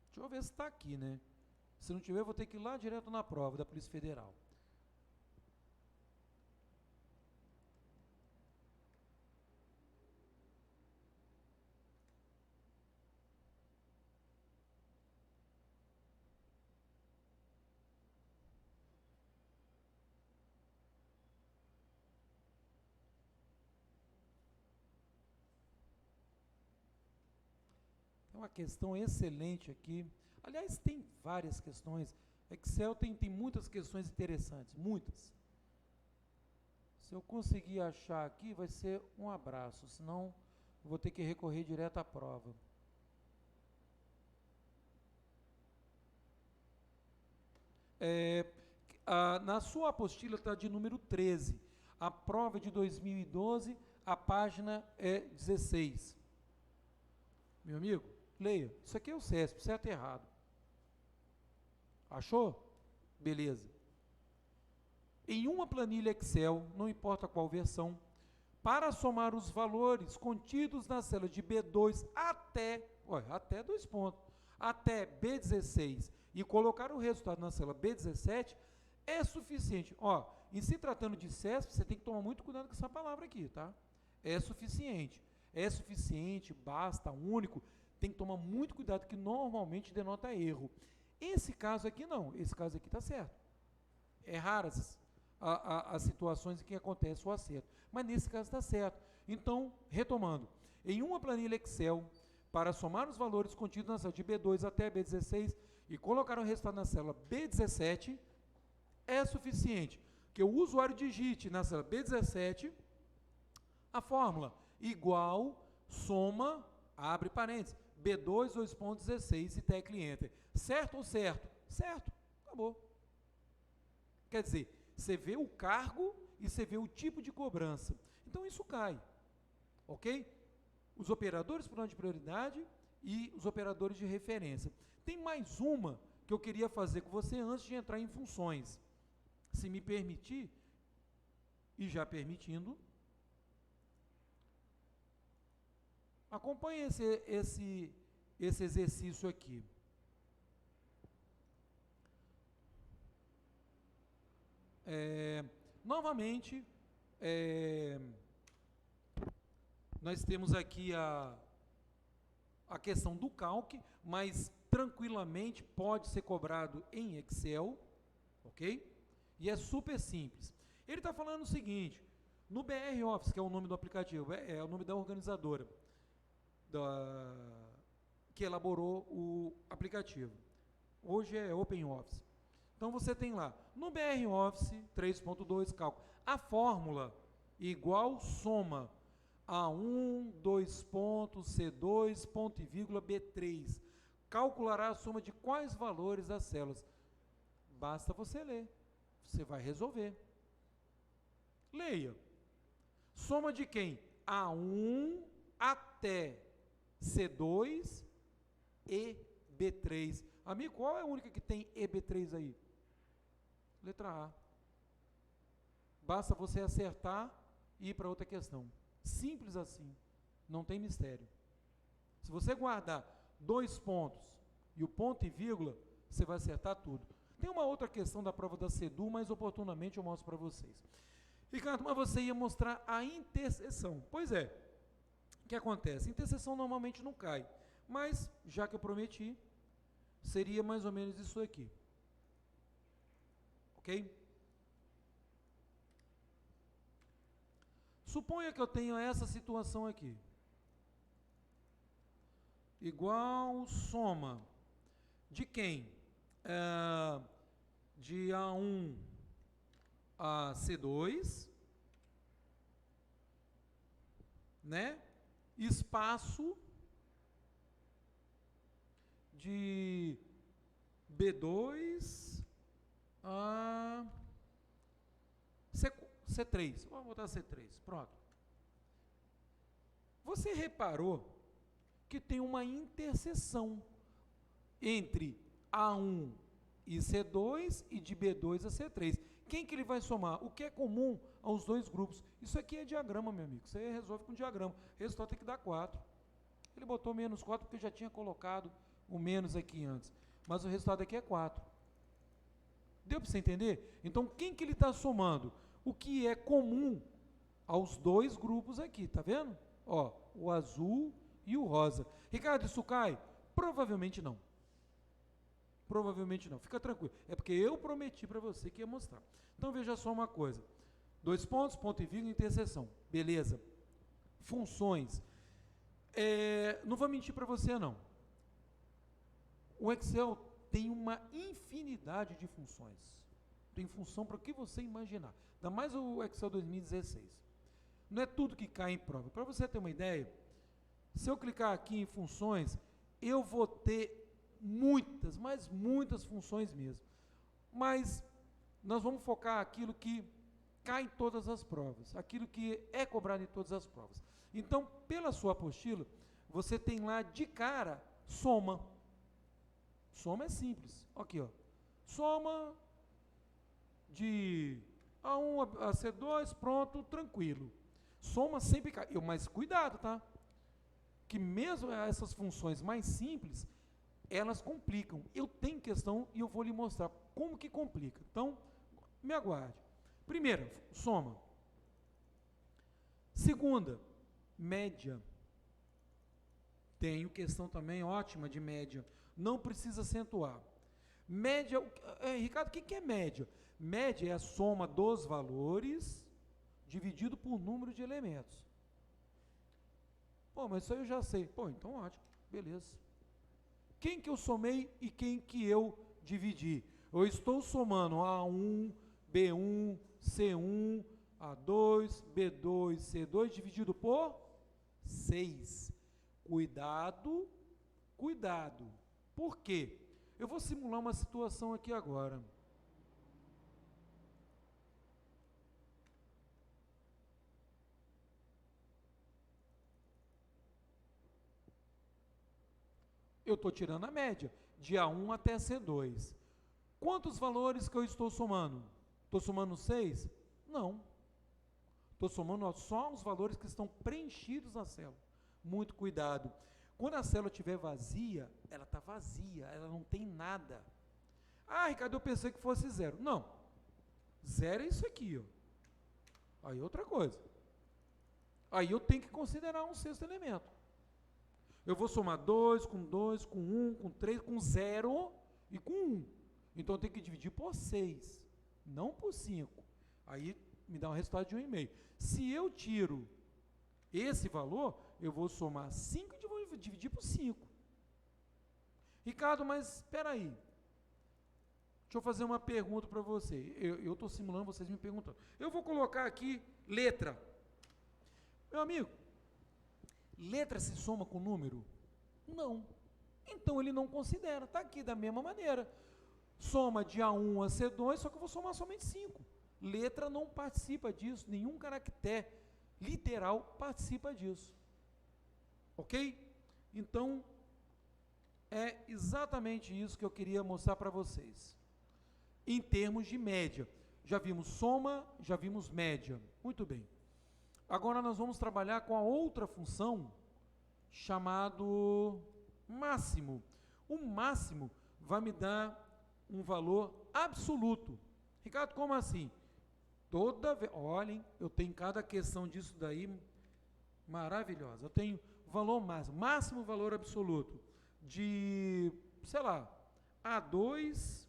Deixa eu ver se está aqui, né? Se não tiver, eu vou ter que ir lá direto na prova da Polícia Federal. Uma questão excelente aqui. Aliás, tem várias questões. Excel tem muitas questões interessantes, muitas. Se eu conseguir achar aqui, vai ser um abraço, senão vou ter que recorrer direto à prova. Na sua apostila está de número 13. A prova é de 2012, a página é 16. Meu amigo, leia. Isso aqui é o CESP, certo e errado. Achou? Beleza. Em uma planilha Excel, não importa qual versão, para somar os valores contidos na célula de B2 até dois pontos, até B16 e colocar o resultado na célula B17, é suficiente. Em se tratando de CESP, você tem que tomar muito cuidado com essa palavra aqui, tá? É suficiente. É suficiente, basta, único. Tem que tomar muito cuidado, que normalmente denota erro. Esse caso aqui não, esse caso aqui está certo. É raras as situações em que acontece o acerto, mas nesse caso está certo. Então, retomando, em uma planilha Excel, para somar os valores contidos na célula de B2 até B16 e colocar o resultado na célula B17, é suficiente que o usuário digite na célula B17 a fórmula igual, soma, abre parênteses, B2, 2.16 e tecle Enter. Certo ou certo? Certo. Acabou. Quer dizer, você vê o cargo e você vê o tipo de cobrança. Então, isso cai. Ok? Os operadores por ordem de prioridade e os operadores de referência. Tem mais uma que eu queria fazer com você antes de entrar em funções. Se me permitir, e já permitindo, acompanhe esse exercício aqui. Novamente, nós temos aqui a questão do calque, mas tranquilamente pode ser cobrado em Excel, ok? E é super simples. Ele está falando o seguinte, no BR Office, que é o nome do aplicativo, é o nome da organizadora que elaborou o aplicativo. Hoje é OpenOffice. Então você tem lá, no BR Office 3.2 cálculo, a fórmula igual soma A1, 2 pontos, C2, ponto e vírgula, B3. Calculará a soma de quais valores das células? Basta você ler. Você vai resolver. Leia. Soma de quem? A1 até C2 e B3. Amigo, qual é a única que tem EB3 aí? Letra A. Basta você acertar e ir para outra questão. Simples assim. Não tem mistério. Se você guardar 2 pontos e o ponto e vírgula, você vai acertar tudo. Tem uma outra questão da prova da SEDU, mas oportunamente eu mostro para vocês. Ricardo, mas você ia mostrar a interseção. Pois é, o que acontece? Interseção normalmente não cai, mas, já que eu prometi, seria mais ou menos isso aqui. Ok? Suponha que eu tenho essa situação aqui. Igual soma de quem? De A1 a C2, né? Espaço de B2 a C3. Vamos botar C3, pronto. Você reparou que tem uma interseção entre A1 e C2 e de B2 a C3. Quem que ele vai somar? O que é comum aos dois grupos? Isso aqui é diagrama, meu amigo. Você resolve com diagrama. O resultado tem que dar 4. Ele botou menos 4 porque já tinha colocado o menos aqui antes. Mas o resultado aqui é 4. Deu para você entender? Então, quem que ele está somando? O que é comum aos dois grupos aqui, tá vendo? Ó, o azul e o rosa. Ricardo, isso cai? Provavelmente não. Provavelmente não. Fica tranquilo. É porque eu prometi para você que ia mostrar. Então, veja só uma coisa. 2 pontos, ponto e vírgula, interseção. Beleza. Funções. Não vou mentir para você, não. O Excel tem uma infinidade de funções. Tem função para o que você imaginar. Ainda mais o Excel 2016. Não é tudo que cai em prova. Para você ter uma ideia, se eu clicar aqui em funções, eu vou ter muitas, mas muitas funções mesmo. Mas nós vamos focar aquilo que cai em todas as provas, aquilo que é cobrado em todas as provas. Então, pela sua apostila, você tem lá de cara soma. Soma é simples. Aqui, ó. Soma de A1 a C2, pronto, tranquilo. Soma sempre cai. Mas cuidado, tá? Que mesmo essas funções mais simples, elas complicam. Eu tenho questão e eu vou lhe mostrar como que complica. Então, me aguarde. Primeira, soma. Segunda, média. Tenho questão também ótima de média. Não precisa acentuar. Média, Ricardo, o que é média? Média é a soma dos valores dividido por número de elementos. Pô, mas isso aí eu já sei. Pô, então ótimo, beleza. Quem que eu somei e quem que eu dividi? Eu estou somando A1, B1, C1, A2, B2, C2, dividido por 6. Cuidado, cuidado. Por quê? Eu vou simular uma situação aqui agora. Eu estou tirando a média, de A1 até C2. Quantos valores que eu estou somando? Estou somando 6? Não. Estou somando só os valores que estão preenchidos na célula. Muito cuidado. Quando a célula estiver vazia, ela está vazia, ela não tem nada. Ah, Ricardo, eu pensei que fosse 0. Não. 0 é isso aqui, ó. Aí outra coisa. Aí eu tenho que considerar um sexto elemento. Eu vou somar 2, com 1, com 3, com 0 e com 1. Então eu tenho que dividir por 6, não por 5. Aí me dá um resultado de 1,5. Se eu tiro esse valor, eu vou somar 5 e vou dividir por 5. Ricardo, mas espera aí. Deixa eu fazer uma pergunta para você. Eu estou simulando vocês me perguntando. Eu vou colocar aqui letra. Meu amigo, letra se soma com número? Não. Então ele não considera. Está aqui da mesma maneira. Soma de A1 a C2, só que eu vou somar somente 5. Letra não participa disso. Nenhum caractere literal participa disso. Ok? Então, é exatamente isso que eu queria mostrar para vocês. Em termos de média. Já vimos soma, já vimos média. Muito bem. Agora nós vamos trabalhar com a outra função, chamado máximo. O máximo vai me dar um valor absoluto. Ricardo, como assim? Toda vez, olhem, eu tenho cada questão disso daí maravilhosa. Eu tenho valor máximo valor absoluto de, sei lá, A2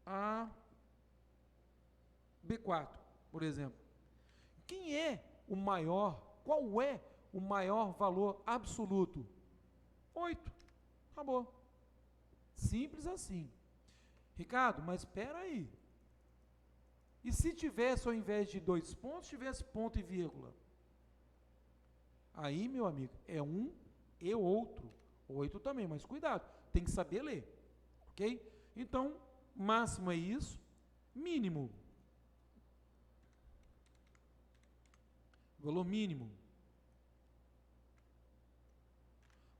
a B4, por exemplo. Quem é o maior? Qual é o maior valor absoluto? 8. Acabou. Simples assim. Ricardo, mas espera aí. E se tivesse, ao invés de 2 pontos, tivesse ponto e vírgula? Aí, meu amigo, é um e outro. 8 também, mas cuidado, tem que saber ler. Ok? Então, máximo é isso. Mínimo. Valor mínimo.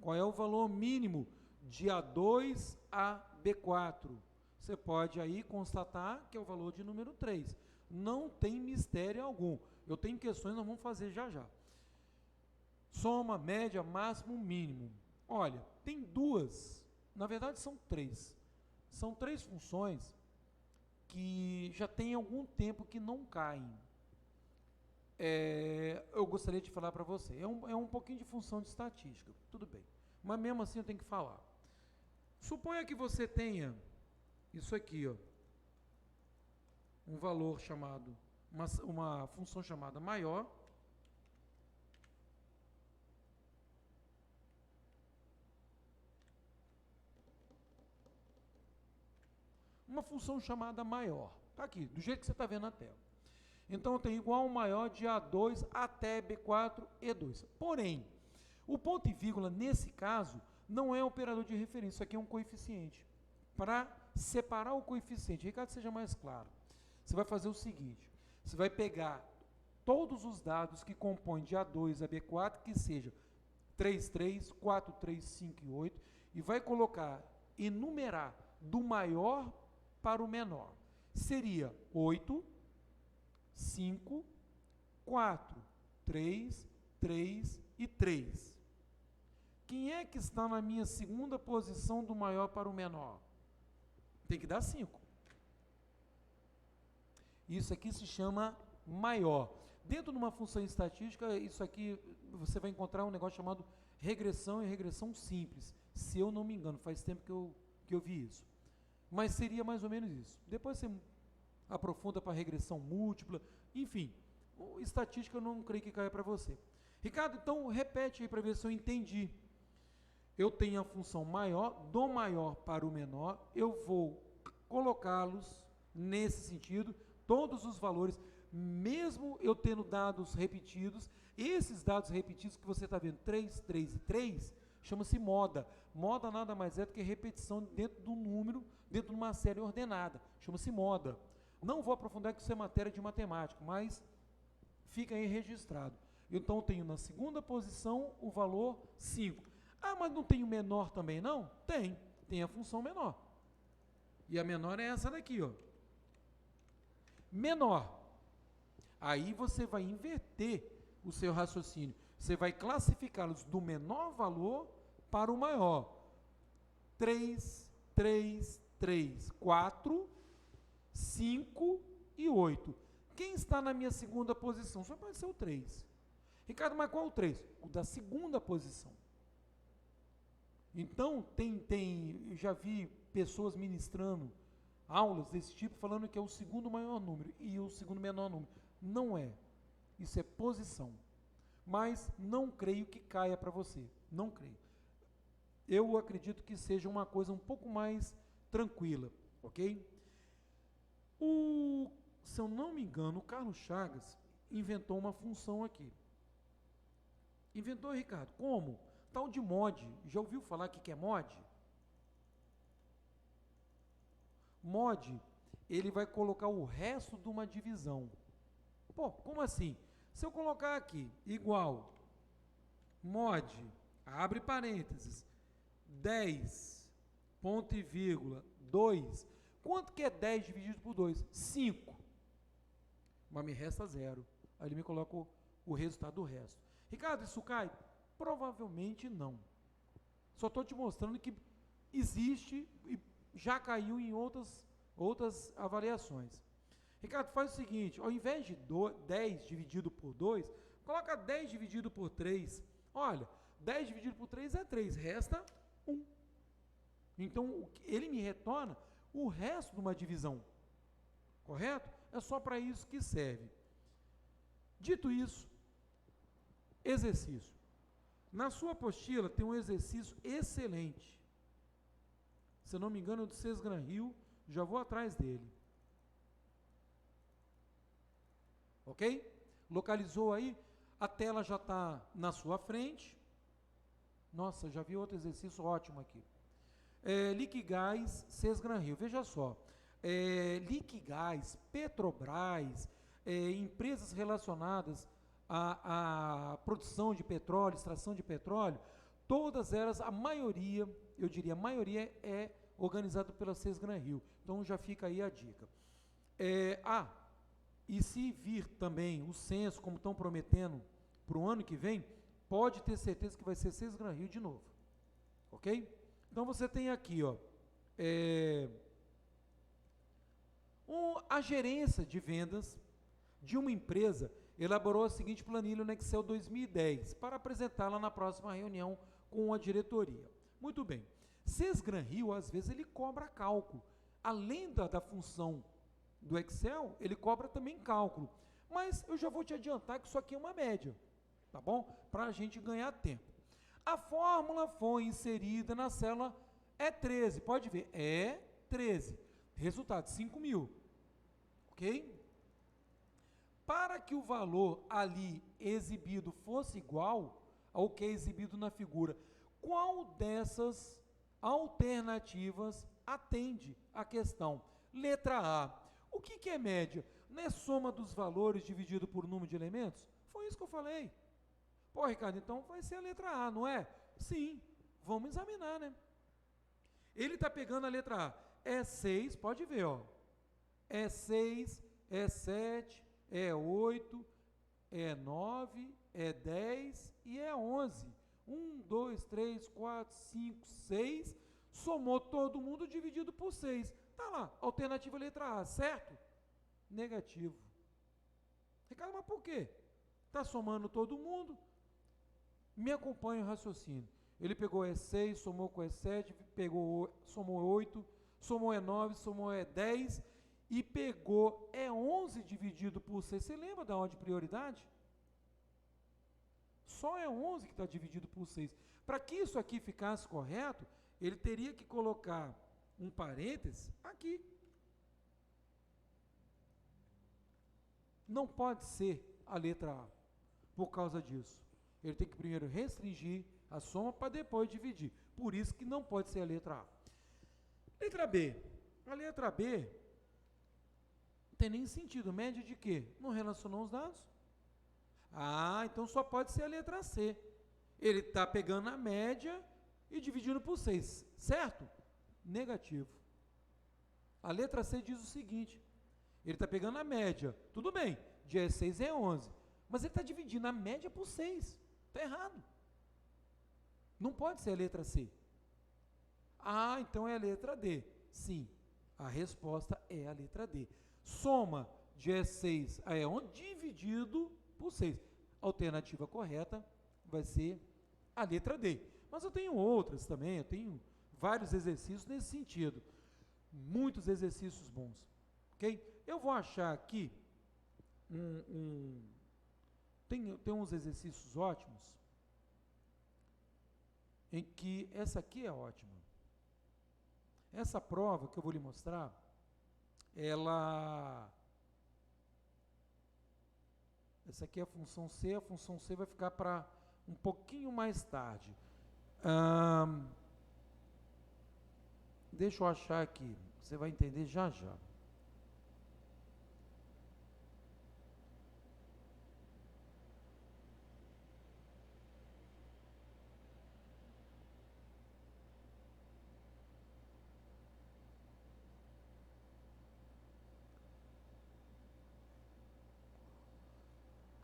Qual é o valor mínimo de A2 a B4? Você pode aí constatar que é o valor de número 3. Não tem mistério algum. Eu tenho questões, nós vamos fazer já já. Soma, média, máximo, mínimo. Olha, tem duas, na verdade são três. São três funções que já tem algum tempo que não caem. Eu gostaria de falar para você. É um pouquinho de função de estatística, tudo bem. Mas mesmo assim eu tenho que falar. Suponha que você tenha isso aqui, ó, um valor chamado, uma função chamada maior, uma função chamada maior, está aqui, do jeito que você está vendo na tela. Então eu tenho igual ao maior de A2 até B4 E2. Porém, o ponto e vírgula, nesse caso, não é operador de referência, isso aqui é um coeficiente. Para separar o coeficiente, Ricardo, seja mais claro, você vai fazer o seguinte, você vai pegar todos os dados que compõem de A2 a B4, que seja 3, 3, 4, 3, 5 e 8, e vai colocar, enumerar do maior para o menor. Seria 8, 5, 4, 3, 3 e 3. Quem é que está na minha segunda posição do maior para o menor? Tem que dar 5. Isso aqui se chama maior. Dentro de uma função estatística, isso aqui você vai encontrar um negócio chamado regressão e regressão simples. Se eu não me engano, faz tempo que eu vi isso. Mas seria mais ou menos isso. Depois você aprofunda para regressão múltipla, enfim. Estatística eu não creio que caia para você. Ricardo, então repete aí para ver se eu entendi. Eu tenho a função maior, do maior para o menor, eu vou colocá-los nesse sentido, todos os valores, mesmo eu tendo dados repetidos, esses dados repetidos que você está vendo, 3, 3 e 3, chama-se moda. Moda nada mais é do que repetição dentro do número, dentro de uma série ordenada, chama-se moda. Não vou aprofundar que isso é matéria de matemática, mas fica aí registrado. Então eu tenho na segunda posição o valor 5. Ah, mas não tem o menor também não? Tem a função menor. E a menor é essa daqui, ó. Menor. Aí você vai inverter o seu raciocínio. Você vai classificá-los do menor valor para o maior. 3, 3, 3, 4, 5 e 8. Quem está na minha segunda posição? Só pode ser o 3. Ricardo, mas qual o 3? O da segunda posição. Então, eu já vi pessoas ministrando aulas desse tipo, falando que é o segundo maior número e o segundo menor número. Não é. Isso é posição. Mas não creio que caia para você. Não creio. Eu acredito que seja uma coisa um pouco mais tranquila, ok? Se eu não me engano, o Carlos Chagas inventou uma função aqui. Inventou, Ricardo, como? Tal de mod. Já ouviu falar que é mod? Mod, ele vai colocar o resto de uma divisão. Pô, como assim? Se eu colocar aqui, igual, mod, abre parênteses, 10, ponto e vírgula, 2. Quanto que é 10 dividido por 2? 5. Mas me resta 0. Aí ele me coloca o resultado do resto. Ricardo, isso cai? Provavelmente não. Só estou te mostrando que existe e já caiu em outras outras avaliações. Ricardo, faz o seguinte, ao invés de 10 dividido por 2, coloca 10 dividido por 3. Olha, 10 dividido por 3 é 3, resta 1. Então, ele me retorna o resto de uma divisão. Correto? É só para isso que serve. Dito isso, exercício. Na sua apostila tem um exercício excelente. Se eu não me engano, é do Sesgran Rio, já vou atrás dele. Ok? Localizou aí? A tela já está na sua frente. Nossa, já vi outro exercício ótimo aqui. Liquigás, Sesgran Rio. Veja só. Liquigás, Petrobras, empresas relacionadas à produção de petróleo, extração de petróleo, todas elas, a maioria, eu diria, a maioria é organizada pela Sesgran Rio. Então já fica aí a dica. E se vir também o censo, como estão prometendo para o ano que vem, pode ter certeza que vai ser Sesgran Rio de novo. Ok? Então você tem aqui, ó, a gerência de vendas de uma empresa elaborou a seguinte planilha no Excel 2010 para apresentá-la na próxima reunião com a diretoria. Muito bem. Sesgran Rio, às vezes, ele cobra cálculo. Além da função do Excel, ele cobra também cálculo. Mas eu já vou te adiantar que isso aqui é uma média, tá bom? Para a gente ganhar tempo. A fórmula foi inserida na célula E13, pode ver, E13. Resultado, 5.000. Ok? Para que o valor ali exibido fosse igual ao que é exibido na figura, qual dessas alternativas atende à questão? Letra A. O que é média? Não é soma dos valores dividido por número de elementos? Foi isso que eu falei. Pô, Ricardo, então vai ser a letra A, não é? Sim, vamos examinar, né? Ele está pegando a letra A. É 6, pode ver, ó. É 6, é 7, é 8, é 9, é 10 e é 11. 1, 2, 3, 4, 5, 6. Somou todo mundo dividido por 6. Está lá, alternativa letra A, certo? Negativo. Ricardo, mas por quê? Está somando todo mundo. Me acompanha o raciocínio. Ele pegou E6, somou com E7, somou 8, somou E9, somou E10 e pegou E11 dividido por 6. Você lembra da ordem de prioridade? Só E11 que está dividido por 6. Para que isso aqui ficasse correto, ele teria que colocar um parênteses aqui. Não pode ser a letra A, por causa disso. Ele tem que primeiro restringir a soma para depois dividir. Por isso que não pode ser a letra A. Letra B. A letra B não tem nem sentido. Média de quê? Não relacionou os dados? Ah, então só pode ser a letra C. Ele está pegando a média e dividindo por 6, certo? Negativo. A letra C diz o seguinte, ele está pegando a média, tudo bem, de E6 é 11, mas ele está dividindo a média por 6, está errado. Não pode ser a letra C. Ah, então é a letra D. Sim, a resposta é a letra D. Soma de E6 a E11 dividido por 6. Alternativa correta vai ser a letra D. Mas eu tenho outras também, eu tenho vários exercícios nesse sentido. Muitos exercícios bons. Ok? Eu vou achar aqui tem uns exercícios ótimos em que essa aqui é ótima. Essa prova que eu vou lhe mostrar, essa aqui é a função C vai ficar para um pouquinho mais tarde. Deixa eu achar aqui, você vai entender já já.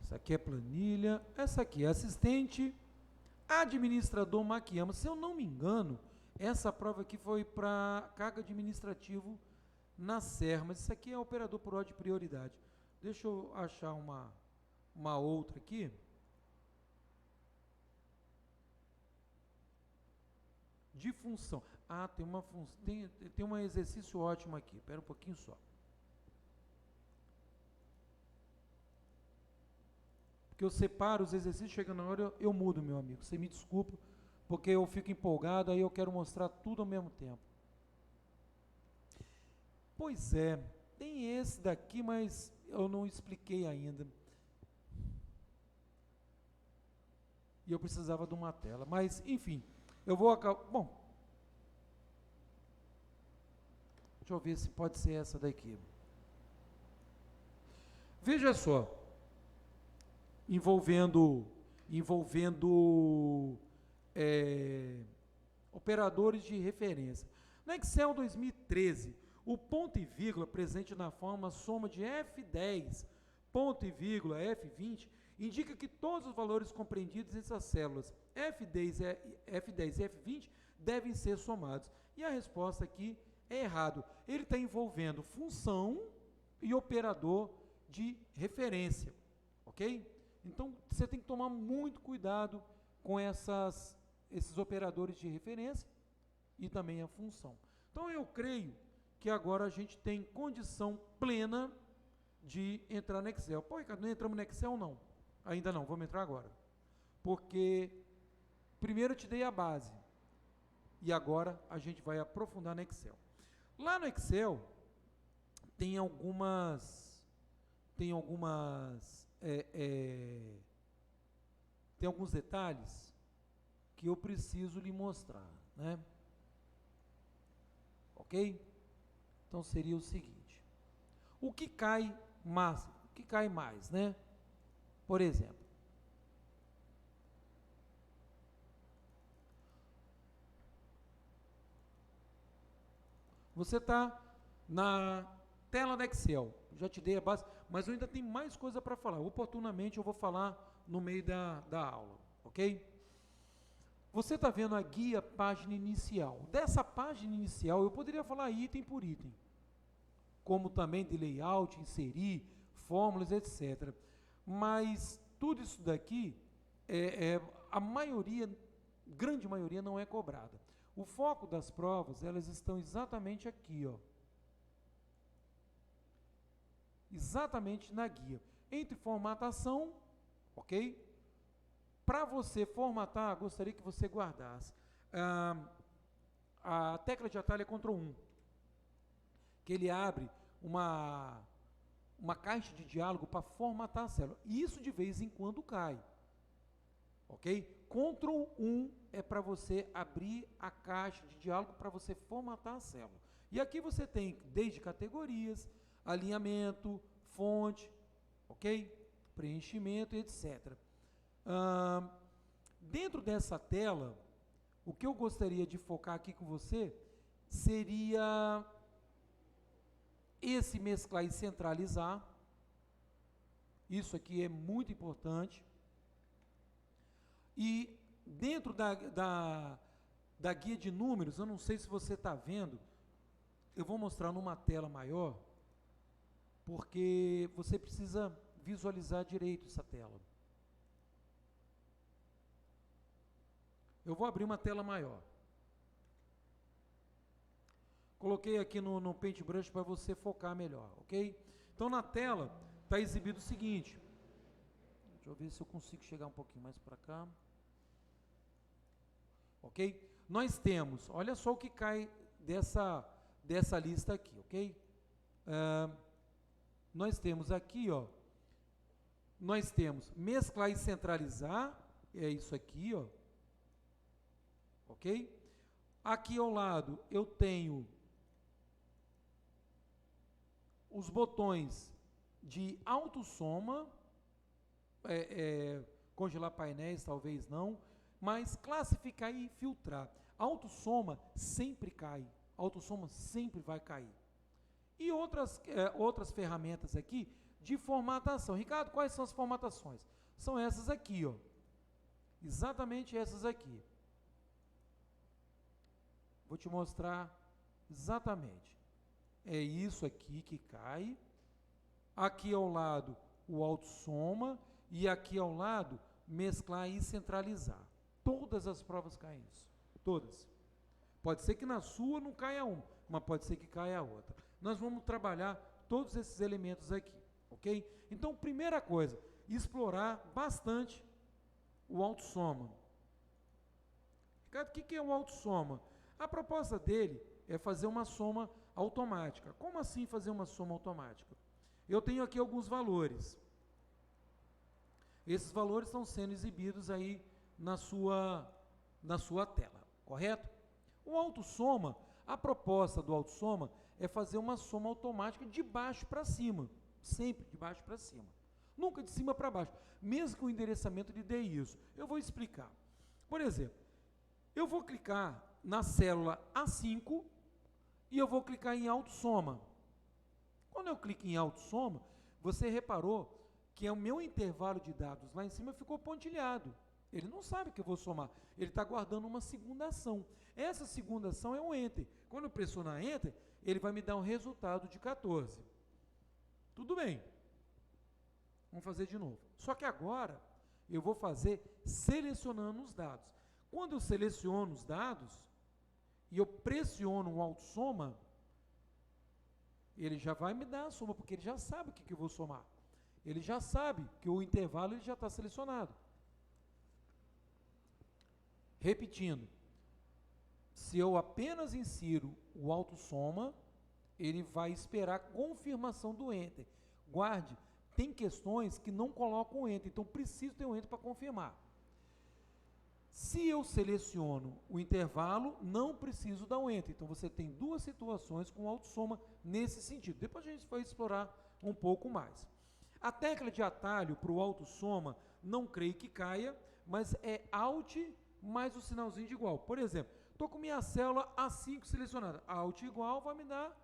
Essa aqui é planilha, essa aqui é assistente administrador Makiyama. Se eu não me engano, essa prova aqui foi para cargo administrativo na serra, mas isso aqui é operador por ordem de prioridade. Deixa eu achar uma outra aqui. De função. Ah, tem um exercício ótimo aqui. Espera um pouquinho só. Porque eu separo os exercícios, chega na hora eu mudo, meu amigo. Você me desculpa, porque eu fico empolgado, aí eu quero mostrar tudo ao mesmo tempo. Pois é, tem esse daqui, mas eu não expliquei ainda. E eu precisava de uma tela. Mas, enfim, eu vou acabar... Bom, deixa eu ver se pode ser essa daqui. Veja só. Envolvendo operadores de referência. No Excel 2013, o ponto e vírgula presente na forma soma de F10, ponto e vírgula, F20, indica que todos os valores compreendidos nessas células F10 e F20 devem ser somados. E a resposta aqui é errado. Ele está envolvendo função e operador de referência. Ok? Então, você tem que tomar muito cuidado com esses operadores de referência e também a função. Então, eu creio que agora a gente tem condição plena de entrar no Excel. Pô, Ricardo, não entramos no Excel, não. Ainda não, vamos entrar agora. Porque primeiro eu te dei a base e agora a gente vai aprofundar no Excel. Lá no Excel tem alguns detalhes que eu preciso lhe mostrar, né? Ok? Então seria o seguinte: o que cai mais, né? Por exemplo, você está na tela do Excel, já te dei a base, mas eu ainda tenho mais coisa para falar. Oportunamente eu vou falar no meio da aula, ok? Você está vendo a guia página inicial. Dessa página inicial eu poderia falar item por item, como também de layout, inserir, fórmulas, etc. Mas tudo isso daqui, a maioria, grande maioria, não é cobrada. O foco das provas, elas estão exatamente aqui, ó. Exatamente na guia. Entre formatação, ok? Para você formatar, gostaria que você guardasse. A tecla de atalho é Ctrl 1, que ele abre uma caixa de diálogo para formatar a célula. E isso de vez em quando cai. Ok? Ctrl 1 é para você abrir a caixa de diálogo para você formatar a célula. E aqui você tem desde categorias, alinhamento, fonte, ok? Preenchimento, etc. Dentro dessa tela, o que eu gostaria de focar aqui com você seria esse mesclar e centralizar. Isso aqui é muito importante. E dentro da guia de números, eu não sei se você está vendo, eu vou mostrar numa tela maior, porque você precisa visualizar direito essa tela. Eu vou abrir uma tela maior. Coloquei aqui no Paintbrush para você focar melhor, ok? Então na tela está exibido o seguinte. Deixa eu ver se eu consigo chegar um pouquinho mais para cá. Ok? Nós temos, olha só o que cai dessa lista aqui, ok? Nós temos aqui, ó, nós temos mesclar e centralizar, é isso aqui, ó, ok? Aqui ao lado eu tenho os botões de autossoma, congelar painéis, talvez não, mas classificar e filtrar. Autossoma sempre cai, autossoma sempre vai cair. E outras ferramentas aqui de formatação. Ricardo, quais são as formatações? São essas aqui, ó. Exatamente essas aqui. Vou te mostrar exatamente. é isso aqui que cai, aqui ao lado o autossoma, e aqui ao lado mesclar e centralizar. Todas as provas caem isso, todas. Pode ser que na sua não caia uma, mas pode ser que caia a outra. Nós vamos trabalhar todos esses elementos aqui, ok? Então, primeira coisa, explorar bastante o autossoma. Ricardo, o que é o autossoma? A proposta dele é fazer uma soma automática. Como assim fazer uma soma automática? Eu tenho aqui alguns valores. Esses valores estão sendo exibidos aí na sua tela, correto? O autossoma, a proposta do autossoma é fazer uma soma automática de baixo para cima, sempre de baixo para cima, nunca de cima para baixo, mesmo que o endereçamento lhe dê isso. Eu vou explicar. Por exemplo, eu vou clicar na célula A5 e eu vou clicar em autossoma. Quando eu clico em autossoma, você reparou que o meu intervalo de dados lá em cima ficou pontilhado. Ele não sabe que eu vou somar, ele está guardando uma segunda ação. Essa segunda ação é um Enter. Quando eu pressionar Enter, ele vai me dar um resultado de 14. Tudo bem. Vamos fazer de novo. Só que agora, eu vou fazer selecionando os dados. Quando eu seleciono os dados, e eu pressiono o autossoma, ele já vai me dar a soma, porque ele já sabe o que eu vou somar. Ele já sabe que o intervalo ele já está selecionado. Repetindo, se eu apenas insiro o autossoma, ele vai esperar a confirmação do Enter. Guarde, tem questões que não colocam o Enter, então preciso ter um Enter para confirmar. Se eu seleciono o intervalo, não preciso dar um Enter. Então você tem duas situações com autossoma nesse sentido. Depois a gente vai explorar um pouco mais. A tecla de atalho para o autossoma, não creio que caia, mas é Alt mais o sinalzinho de igual. Por exemplo, estou com minha célula A5 selecionada. Alt igual vai me dar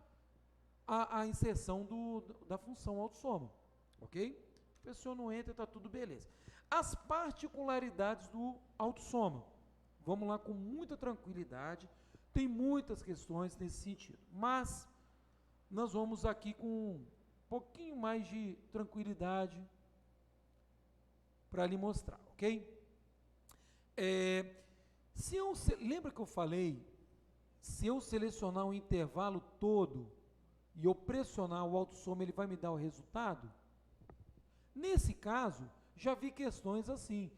a inserção da função autossoma. Ok? Pressiono o Enter, está tudo beleza. As particularidades do autossoma. Vamos lá com muita tranquilidade. Tem muitas questões nesse sentido. Mas nós vamos aqui com um pouquinho mais de tranquilidade para lhe mostrar, ok? Lembra que eu falei, se eu selecionar um intervalo todo e eu pressionar o autossoma, ele vai me dar o resultado? Nesse caso, já vi questões assim,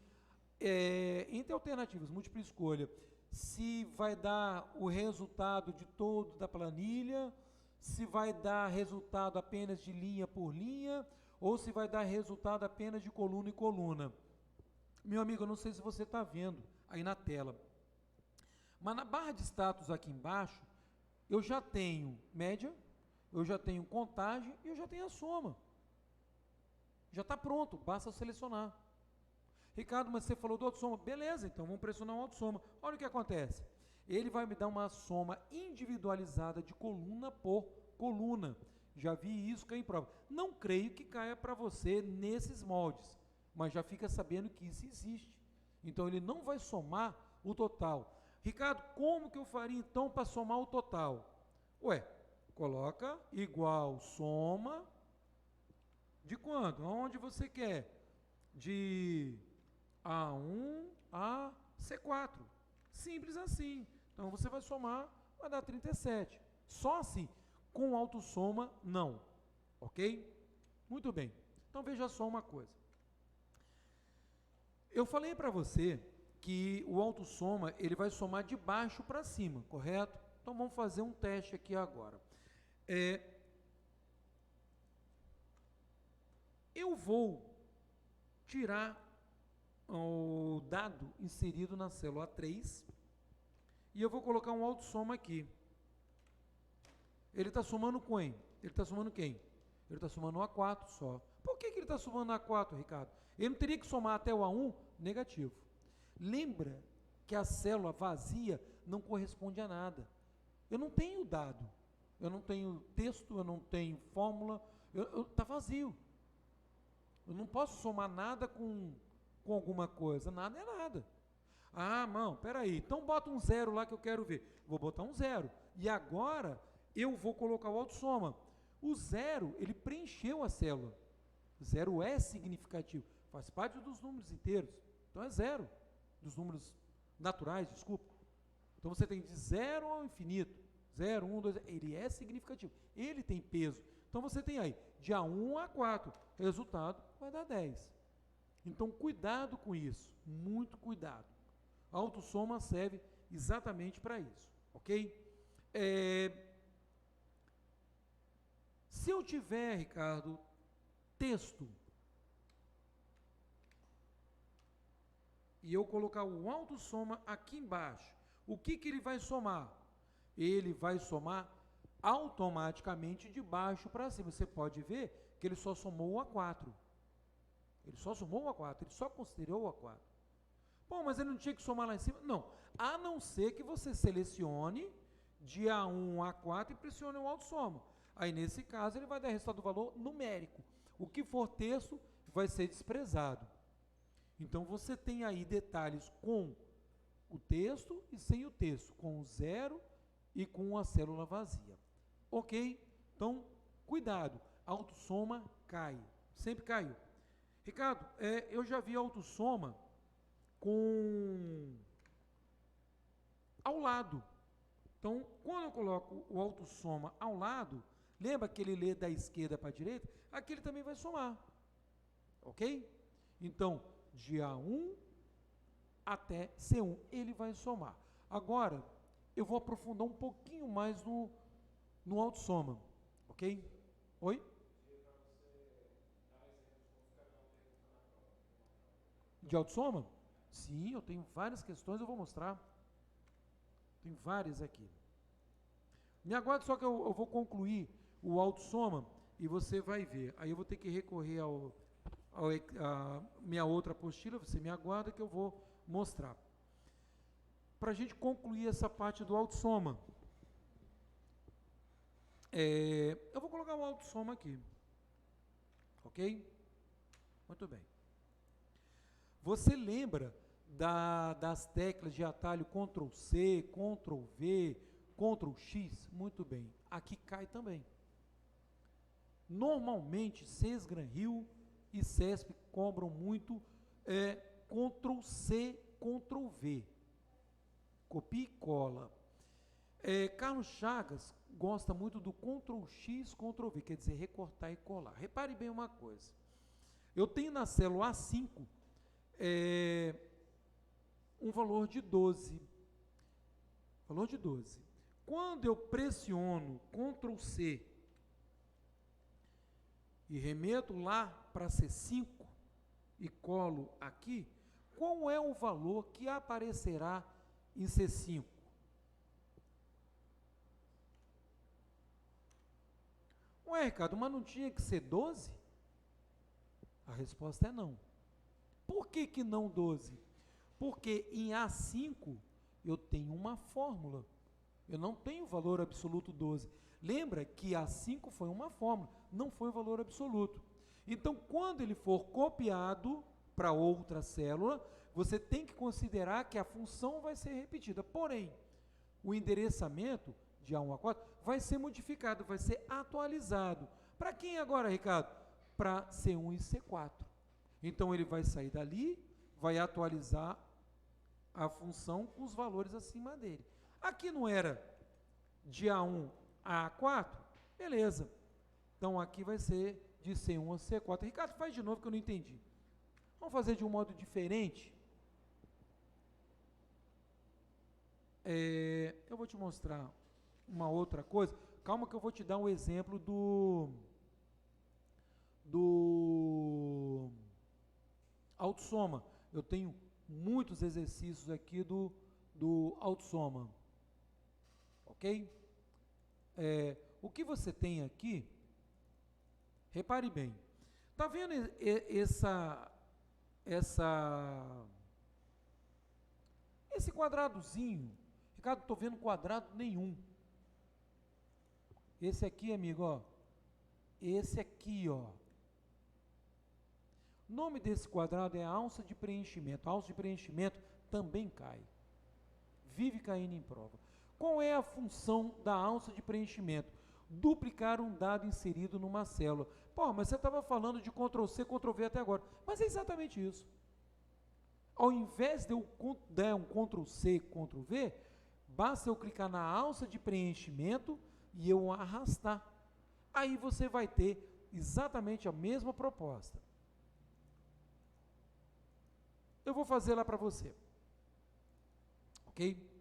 entre alternativas, múltipla escolha, se vai dar o resultado de todo da planilha, se vai dar resultado apenas de linha por linha, ou se vai dar resultado apenas de coluna em coluna. Meu amigo, eu não sei se você está vendo aí na tela, mas na barra de status aqui embaixo, eu já tenho média, eu já tenho contagem e eu já tenho a soma. Já está pronto, basta selecionar. Ricardo, mas você falou do autossoma. Beleza, então vamos pressionar o autossoma. Olha o que acontece. Ele vai me dar uma soma individualizada de coluna por coluna. Já vi isso cair em prova. Não creio que caia para você nesses moldes, mas já fica sabendo que isso existe. Então ele não vai somar o total. Ricardo, como que eu faria então para somar o total? Ué, coloca igual soma de quanto? Onde você quer? De A1 a C4. Simples assim. Então você vai somar, vai dar 37. Só assim. Com autossoma, não. Ok? Muito bem. Então veja só uma coisa. Eu falei para você que o autossoma, ele vai somar de baixo para cima, correto? Então vamos fazer um teste aqui agora. Eu vou tirar o dado inserido na célula 3 e eu vou colocar um autossoma aqui. Ele está somando quem? Ele está somando quem? Ele está somando o A4 só. Por que ele está somando o A4, Ricardo? Ele não teria que somar até o A1? Negativo. Lembra que a célula vazia não corresponde a nada. Eu não tenho dado, eu não tenho texto, eu não tenho fórmula, está vazio. Eu não posso somar nada com alguma coisa, nada é nada. Ah, não, peraí, então bota um zero lá que eu quero ver. Vou botar um zero. E agora eu vou colocar o autossoma. O zero, ele preencheu a célula. Zero é significativo, faz parte dos números inteiros. Então é zero, dos números naturais, desculpa. Então você tem de 0 ao infinito. 0, 1, 2, ele é significativo. Ele tem peso. Então você tem aí, de A1 a 4, resultado vai dar 10. Então cuidado com isso, muito cuidado. A autossoma serve exatamente para isso, ok? Se eu tiver, Ricardo, texto, e eu colocar o autossoma aqui embaixo, o que ele vai somar? Ele vai somar automaticamente de baixo para cima. Você pode ver que ele só somou o A4. Ele só somou o A4, ele só considerou o A4. Bom, mas ele não tinha que somar lá em cima? Não, a não ser que você selecione de A1 a A4 e pressione o autossoma. Aí, nesse caso, ele vai dar resultado do valor numérico. O que for texto vai ser desprezado. Então, você tem aí detalhes com o texto e sem o texto, com o zero e com a célula vazia. Ok? Então, cuidado, a autossoma cai, sempre caiu. Ricardo, eu já vi autossoma ao lado. Então, quando eu coloco o autossoma ao lado, lembra que ele lê da esquerda para a direita? Aqui ele também vai somar. Ok? Então, de A1 até C1, ele vai somar. Agora, eu vou aprofundar um pouquinho mais no autossoma. Ok? Oi? De autossoma? Sim, eu tenho várias questões, eu vou mostrar. Tem várias aqui. Me aguarde só que eu vou concluir o autossoma e você vai ver. Aí eu vou ter que recorrer a minha outra apostila, você me aguarda que eu vou mostrar. Para a gente concluir essa parte do autossoma, eu vou colocar o autossoma aqui. Ok? Muito bem. Você lembra das teclas de atalho Ctrl C, Ctrl V, Ctrl X? Muito bem. Aqui cai também. Normalmente, Sesgran Rio e CESP cobram muito Ctrl C, Ctrl V. Copia e cola. Carlos Chagas gosta muito do Ctrl X, Ctrl V, quer dizer, recortar e colar. Repare bem uma coisa. Eu tenho na célula A5 um valor de 12. Valor de 12. Quando eu pressiono Ctrl C e remeto lá para C5 e colo aqui, qual é o valor que aparecerá em C5? Ué, Ricardo, mas não tinha que ser 12? A resposta é não. Por que não 12? Porque em A5 eu tenho uma fórmula. Eu não tenho valor absoluto 12. Lembra que A5 foi uma fórmula, não foi o valor absoluto. Então, quando ele for copiado para outra célula, você tem que considerar que a função vai ser repetida. Porém, o endereçamento de A1 a 4 vai ser modificado, vai ser atualizado. Para quem agora, Ricardo? Para C1 e C4. Então, ele vai sair dali, vai atualizar a função com os valores acima dele. Aqui não era de A1 a A4? Beleza. Então, aqui vai ser de C1 a C4. Ricardo, faz de novo que eu não entendi. Vamos fazer de um modo diferente? Eu vou te mostrar uma outra coisa. Calma que eu vou te dar um exemplo do autossoma. Eu tenho muitos exercícios aqui do autossoma. Ok? O que você tem aqui, repare bem, está vendo esse quadradozinho? Ricardo, estou vendo quadrado nenhum. Esse aqui, amigo, ó. Esse aqui, ó. O nome desse quadrado é alça de preenchimento. A alça de preenchimento também cai. Vive caindo em prova. Qual é a função da alça de preenchimento? Duplicar um dado inserido numa célula. Pô, mas você estava falando de Ctrl+C, Ctrl+V até agora. Mas é exatamente isso. Ao invés de eu dar um Ctrl+C, Ctrl+V, basta eu clicar na alça de preenchimento e eu arrastar. Aí você vai ter exatamente a mesma proposta. Eu vou fazer lá para você. Ok?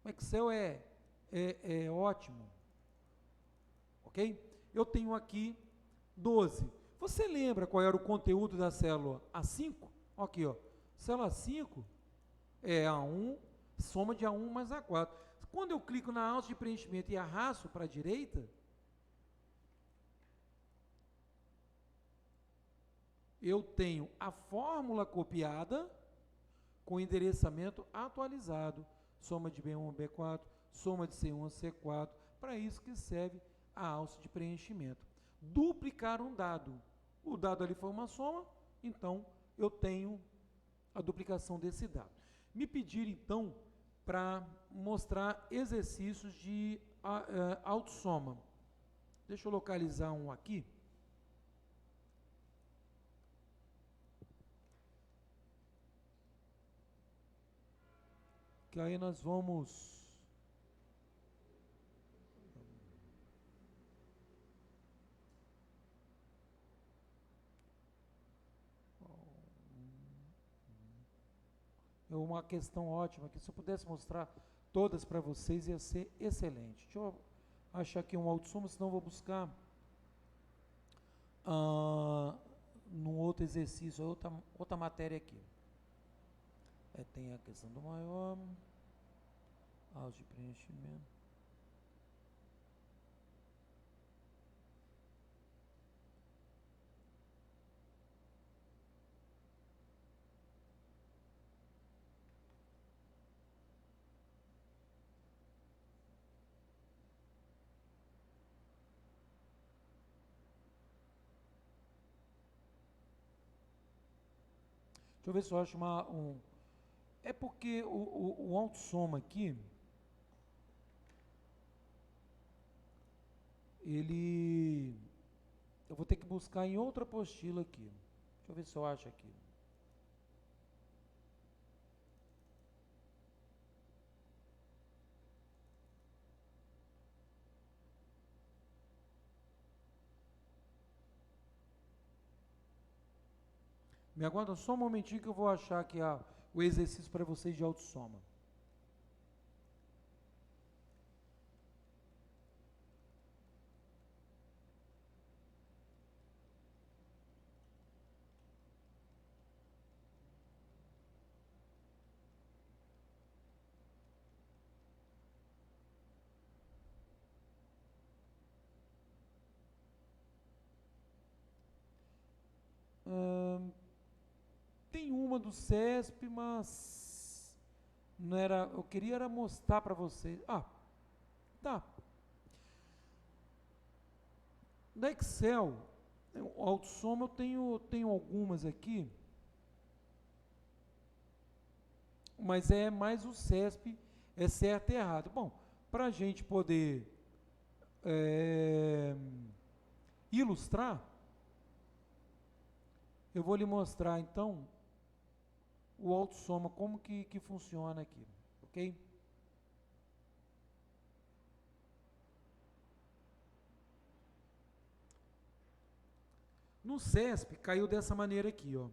O Excel é ótimo. Ok? Eu tenho aqui 12. Você lembra qual era o conteúdo da célula A5? Aqui, ó. Célula 5 é A1, soma de A1 mais A4. Quando eu clico na alça de preenchimento e arrasto para a direita, eu tenho a fórmula copiada com endereçamento atualizado. Soma de B1 a B4, soma de C1 a C4. Para isso que serve a alça de preenchimento. Duplicar um dado. O dado ali foi uma soma, então eu tenho a duplicação desse dado. Me pediram então para mostrar exercícios de autossoma. Deixa eu localizar um aqui. Que aí nós vamos... É uma questão ótima, que se eu pudesse mostrar todas para vocês ia ser excelente. Deixa eu achar aqui um autossoma, senão eu vou buscar num outro exercício, outra matéria aqui. Tem a questão do maior, alça de preenchimento. Deixa eu ver se eu acho É porque o autossoma aqui, eu vou ter que buscar em outra apostila aqui. Deixa eu ver se eu acho aqui. Me aguarda só um momentinho que eu vou achar aqui o exercício para vocês de autossoma. Tem uma do CESP, mas não era, eu queria era mostrar para vocês. Tá. Da Excel, o autossoma eu tenho algumas aqui, mas é mais o CESP, é certo e errado. Bom, para a gente poder ilustrar, eu vou lhe mostrar então o autossoma, como que funciona aqui, ok? No CESP caiu dessa maneira aqui, ó.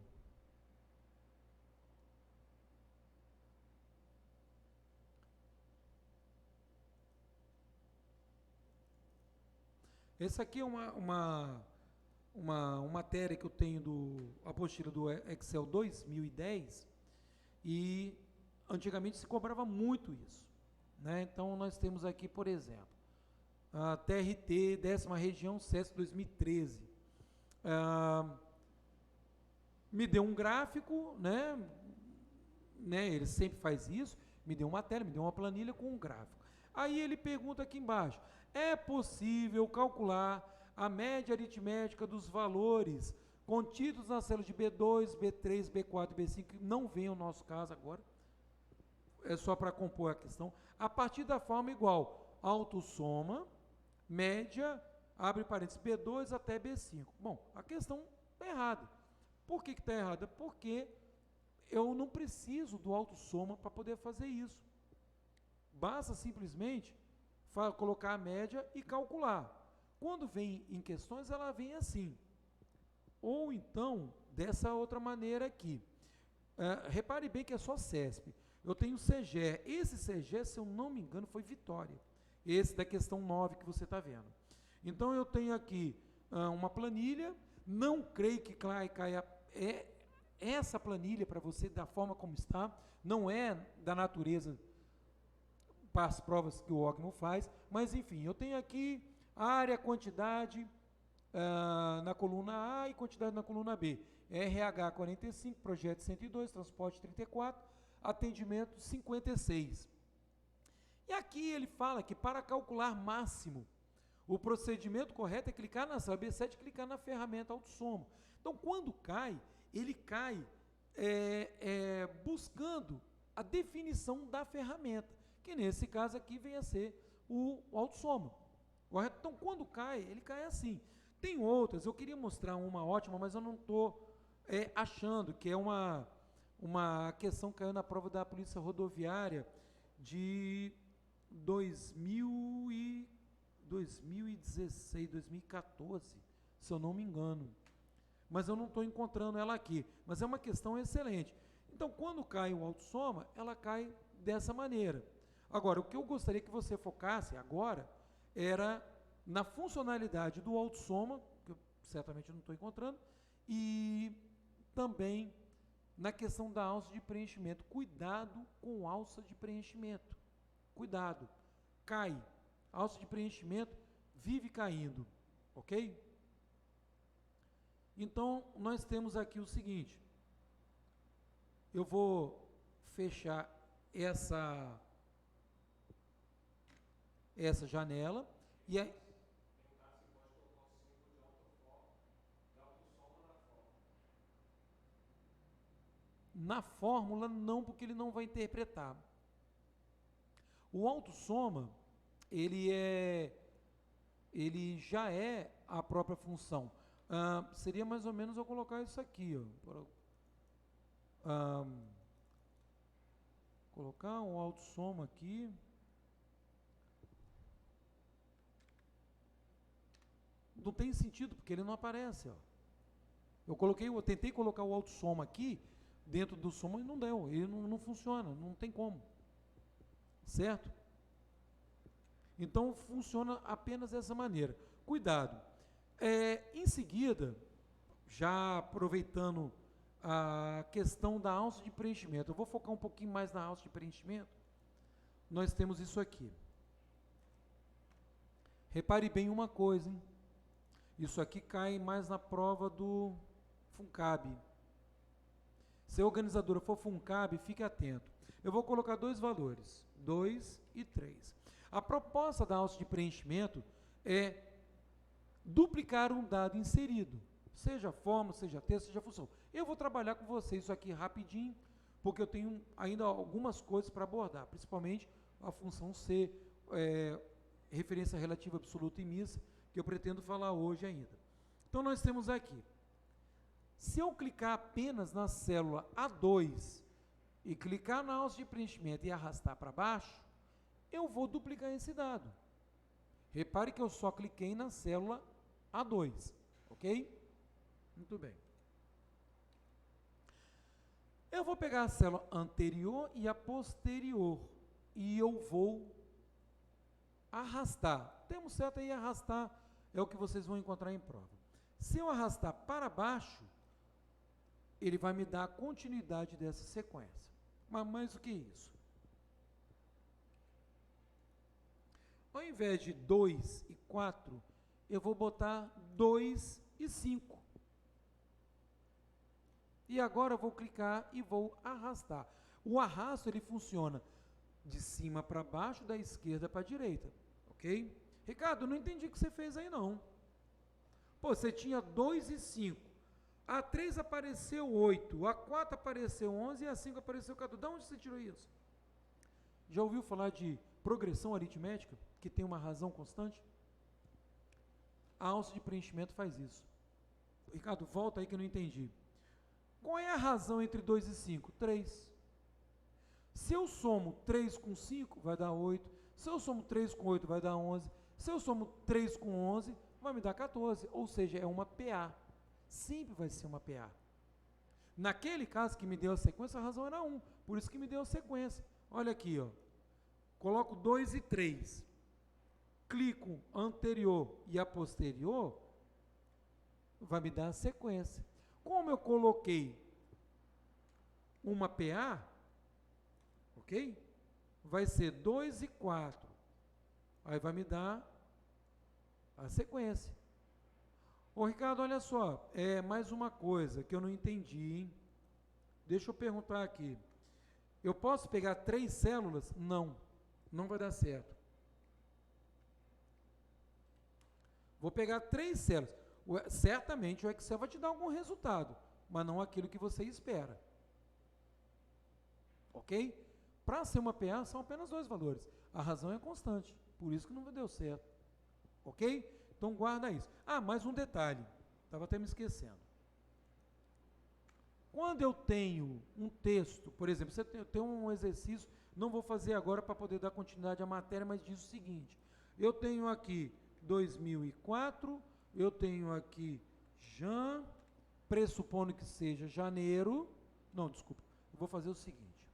Essa aqui é uma matéria que eu tenho do apostila do Excel 2010 e antigamente se cobrava muito isso, né? Então nós temos aqui, por exemplo, a TRT, 10ª região, CESP 2013. Me deu um gráfico, né? Ele sempre faz isso, me deu uma tela, me deu uma planilha com um gráfico. Aí ele pergunta aqui embaixo, é possível calcular a média aritmética dos valores contidos na célula de B2, B3, B4 e B5, que não vem o nosso caso agora, é só para compor a questão, a partir da forma igual, autossoma, média, abre parênteses, B2 até B5. Bom, a questão está errada. Por que está errada? Porque eu não preciso do autossoma para poder fazer isso. Basta simplesmente colocar a média e calcular. Quando vem em questões, ela vem assim. Ou então, dessa outra maneira aqui. Repare bem que é só CESP. Eu tenho CGE. Esse CGE, se eu não me engano, foi Vitória. Esse da questão 9 que você está vendo. Então, eu tenho aqui uma planilha. Não creio que caia essa planilha para você, da forma como está. Não é da natureza para as provas que o OCMO faz. Mas, enfim, eu tenho aqui área, quantidade na coluna A e quantidade na coluna B. RH 45, projeto 102, transporte 34, atendimento 56. E aqui ele fala que para calcular máximo, o procedimento correto é clicar na célula B7 e clicar na ferramenta autossoma. Então, quando cai, ele cai buscando a definição da ferramenta, que nesse caso aqui vem a ser o autossoma. Correto? Então, quando cai, ele cai assim. Tem outras, eu queria mostrar uma ótima, mas eu não estou achando, que é uma questão que caiu na prova da Polícia Rodoviária de 2016, 2014, se eu não me engano. Mas eu não estou encontrando ela aqui. Mas é uma questão excelente. Então, quando cai o autossoma, ela cai dessa maneira. Agora, o que eu gostaria que você focasse agora era na funcionalidade do autossoma, que eu certamente não estou encontrando, e também na questão da alça de preenchimento. Cuidado com alça de preenchimento. Cuidado. Cai. Alça de preenchimento vive caindo. Ok? Então, nós temos aqui o seguinte. Eu vou fechar essa janela e aí na fórmula não, porque ele não vai interpretar. O autossoma, ele já é a própria função. Seria mais ou menos eu colocar isso aqui, ó. Colocar um autossoma aqui. Não tem sentido, porque ele não aparece, ó. Eu tentei colocar o autossoma aqui dentro do soma e não deu, ele não funciona, não tem como. Certo? Então funciona apenas dessa maneira. Cuidado. Em seguida, já aproveitando a questão da alça de preenchimento, eu vou focar um pouquinho mais na alça de preenchimento. Nós temos isso aqui. Repare bem uma coisa, hein? Isso aqui cai mais na prova do FUNCAB. Se a organizadora for FUNCAB, fique atento. Eu vou colocar dois valores, 2 e 3. A proposta da alça de preenchimento é duplicar um dado inserido, seja forma, seja texto, seja função. Eu vou trabalhar com você isso aqui rapidinho, porque eu tenho ainda algumas coisas para abordar, principalmente a função C, referência relativa absoluta e missa, que eu pretendo falar hoje ainda. Então, nós temos aqui, se eu clicar apenas na célula A2 e clicar na alça de preenchimento e arrastar para baixo, eu vou duplicar esse dado. Repare que eu só cliquei na célula A2, ok? Muito bem. Eu vou pegar a célula anterior e a posterior e eu vou arrastar. Temos certo aí, arrastar é o que vocês vão encontrar em prova. Se eu arrastar para baixo, ele vai me dar a continuidade dessa sequência. Mas mais do que isso? Ao invés de 2 e 4, eu vou botar 2 e 5. E agora eu vou clicar e vou arrastar. O arrasto, ele funciona de cima para baixo, da esquerda para a direita. Ok? Ricardo, não entendi o que você fez aí não. Pô, você tinha 2 e 5. A 3 apareceu 8, a 4 apareceu 11 e a 5 apareceu 14. De onde você tirou isso? Já ouviu falar de progressão aritmética, que tem uma razão constante? A alça de preenchimento faz isso. Ricardo, volta aí que eu não entendi. Qual é a razão entre 2 e 5? 3. Se eu somo 3 com 5, vai dar 8. Se eu somo 3 com 8, vai dar 11. Se eu somo 3 com 11, vai me dar 14. Ou seja, é uma PA. Sempre vai ser uma PA. Naquele caso que me deu a sequência, a razão era 1. Por isso que me deu a sequência. Olha aqui, ó. Coloco 2 e 3. Clico anterior e a posterior, vai me dar a sequência. Como eu coloquei uma PA, ok? Vai ser 2 e 4. Aí vai me dar a sequência. Ô Ricardo, olha só, mais uma coisa que eu não entendi, hein? Deixa eu perguntar aqui. Eu posso pegar 3 células? Não, não vai dar certo. Vou pegar 3 células. Certamente o Excel vai te dar algum resultado, mas não aquilo que você espera. Ok? Para ser uma PA, são apenas 2 valores. A razão é constante, por isso que não deu certo. Ok? Então guarda isso. Ah, mais um detalhe, estava até me esquecendo. Quando eu tenho um texto, por exemplo, você tem um exercício, não vou fazer agora para poder dar continuidade à matéria, mas diz o seguinte: eu tenho aqui 2004, eu tenho aqui pressupondo que seja janeiro, não, desculpa, eu vou fazer o seguinte,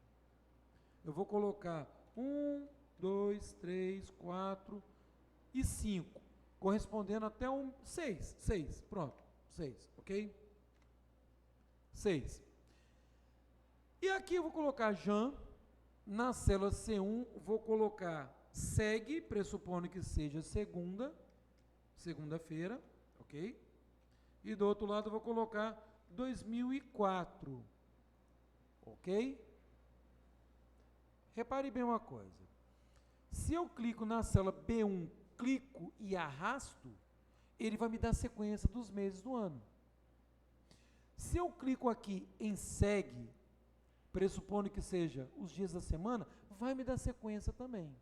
eu vou colocar 1, 2, 3, 4 e 5, correspondendo até 6, pronto, 6, ok? 6. E aqui eu vou colocar na célula C1, vou colocar segue, pressupondo que seja segunda-feira, ok? E do outro lado eu vou colocar 2004, ok? Repare bem uma coisa. Se eu clico na célula B1, clico e arrasto, ele vai me dar a sequência dos meses do ano. Se eu clico aqui em segue, pressupondo que seja os dias da semana, vai me dar sequência também.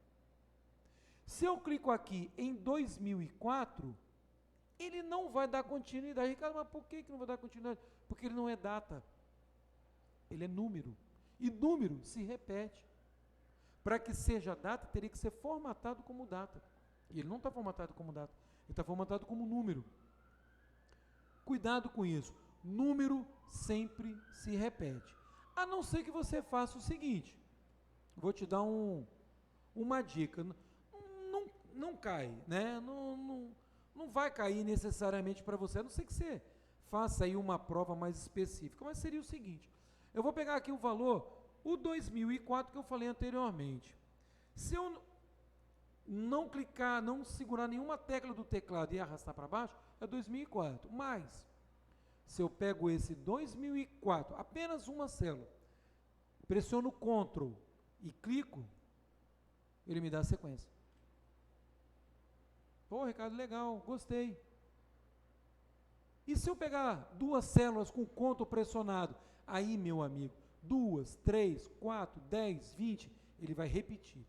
Se eu clico aqui em 2004, ele não vai dar continuidade. Ricardo, mas por que não vai dar continuidade? Porque ele não é data, ele é número. E número se repete. Para que seja data, teria que ser formatado como data. E ele não está formatado como data, ele está formatado como número. Cuidado com isso. Número sempre se repete. A não ser que você faça o seguinte, vou te dar uma dica. Não cai, né? Não vai cair necessariamente para você, a não ser que você faça aí uma prova mais específica, mas seria o seguinte, eu vou pegar aqui o valor, o 2004 que eu falei anteriormente. Se eu não clicar, não segurar nenhuma tecla do teclado e arrastar para baixo, é 2004, mas se eu pego esse 2004, apenas uma célula, pressiono Ctrl e clico, ele me dá a sequência. Pô, Ricardo, legal, gostei. E se eu pegar 2 células com Ctrl pressionado, aí, meu amigo, 2, 3, 4, 10, 20, ele vai repetir.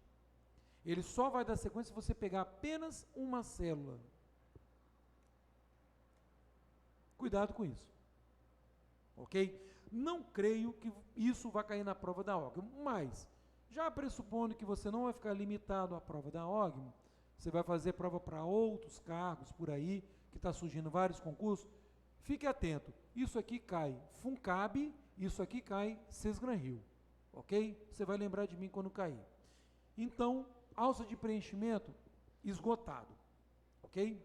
Ele só vai dar sequência se você pegar apenas uma célula. Cuidado com isso. Ok? Não creio que isso vai cair na prova da OGM, mas, já pressupondo que você não vai ficar limitado à prova da OGM, você vai fazer prova para outros cargos por aí, que está surgindo vários concursos, fique atento. Isso aqui cai FUNCAB, isso aqui cai Sesgran-Rio, ok? Você vai lembrar de mim quando cair. Então, alça de preenchimento esgotado, ok?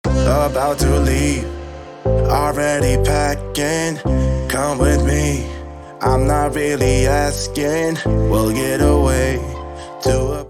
About to leave, already packing. Come with me, I'm not really asking. We'll get away to a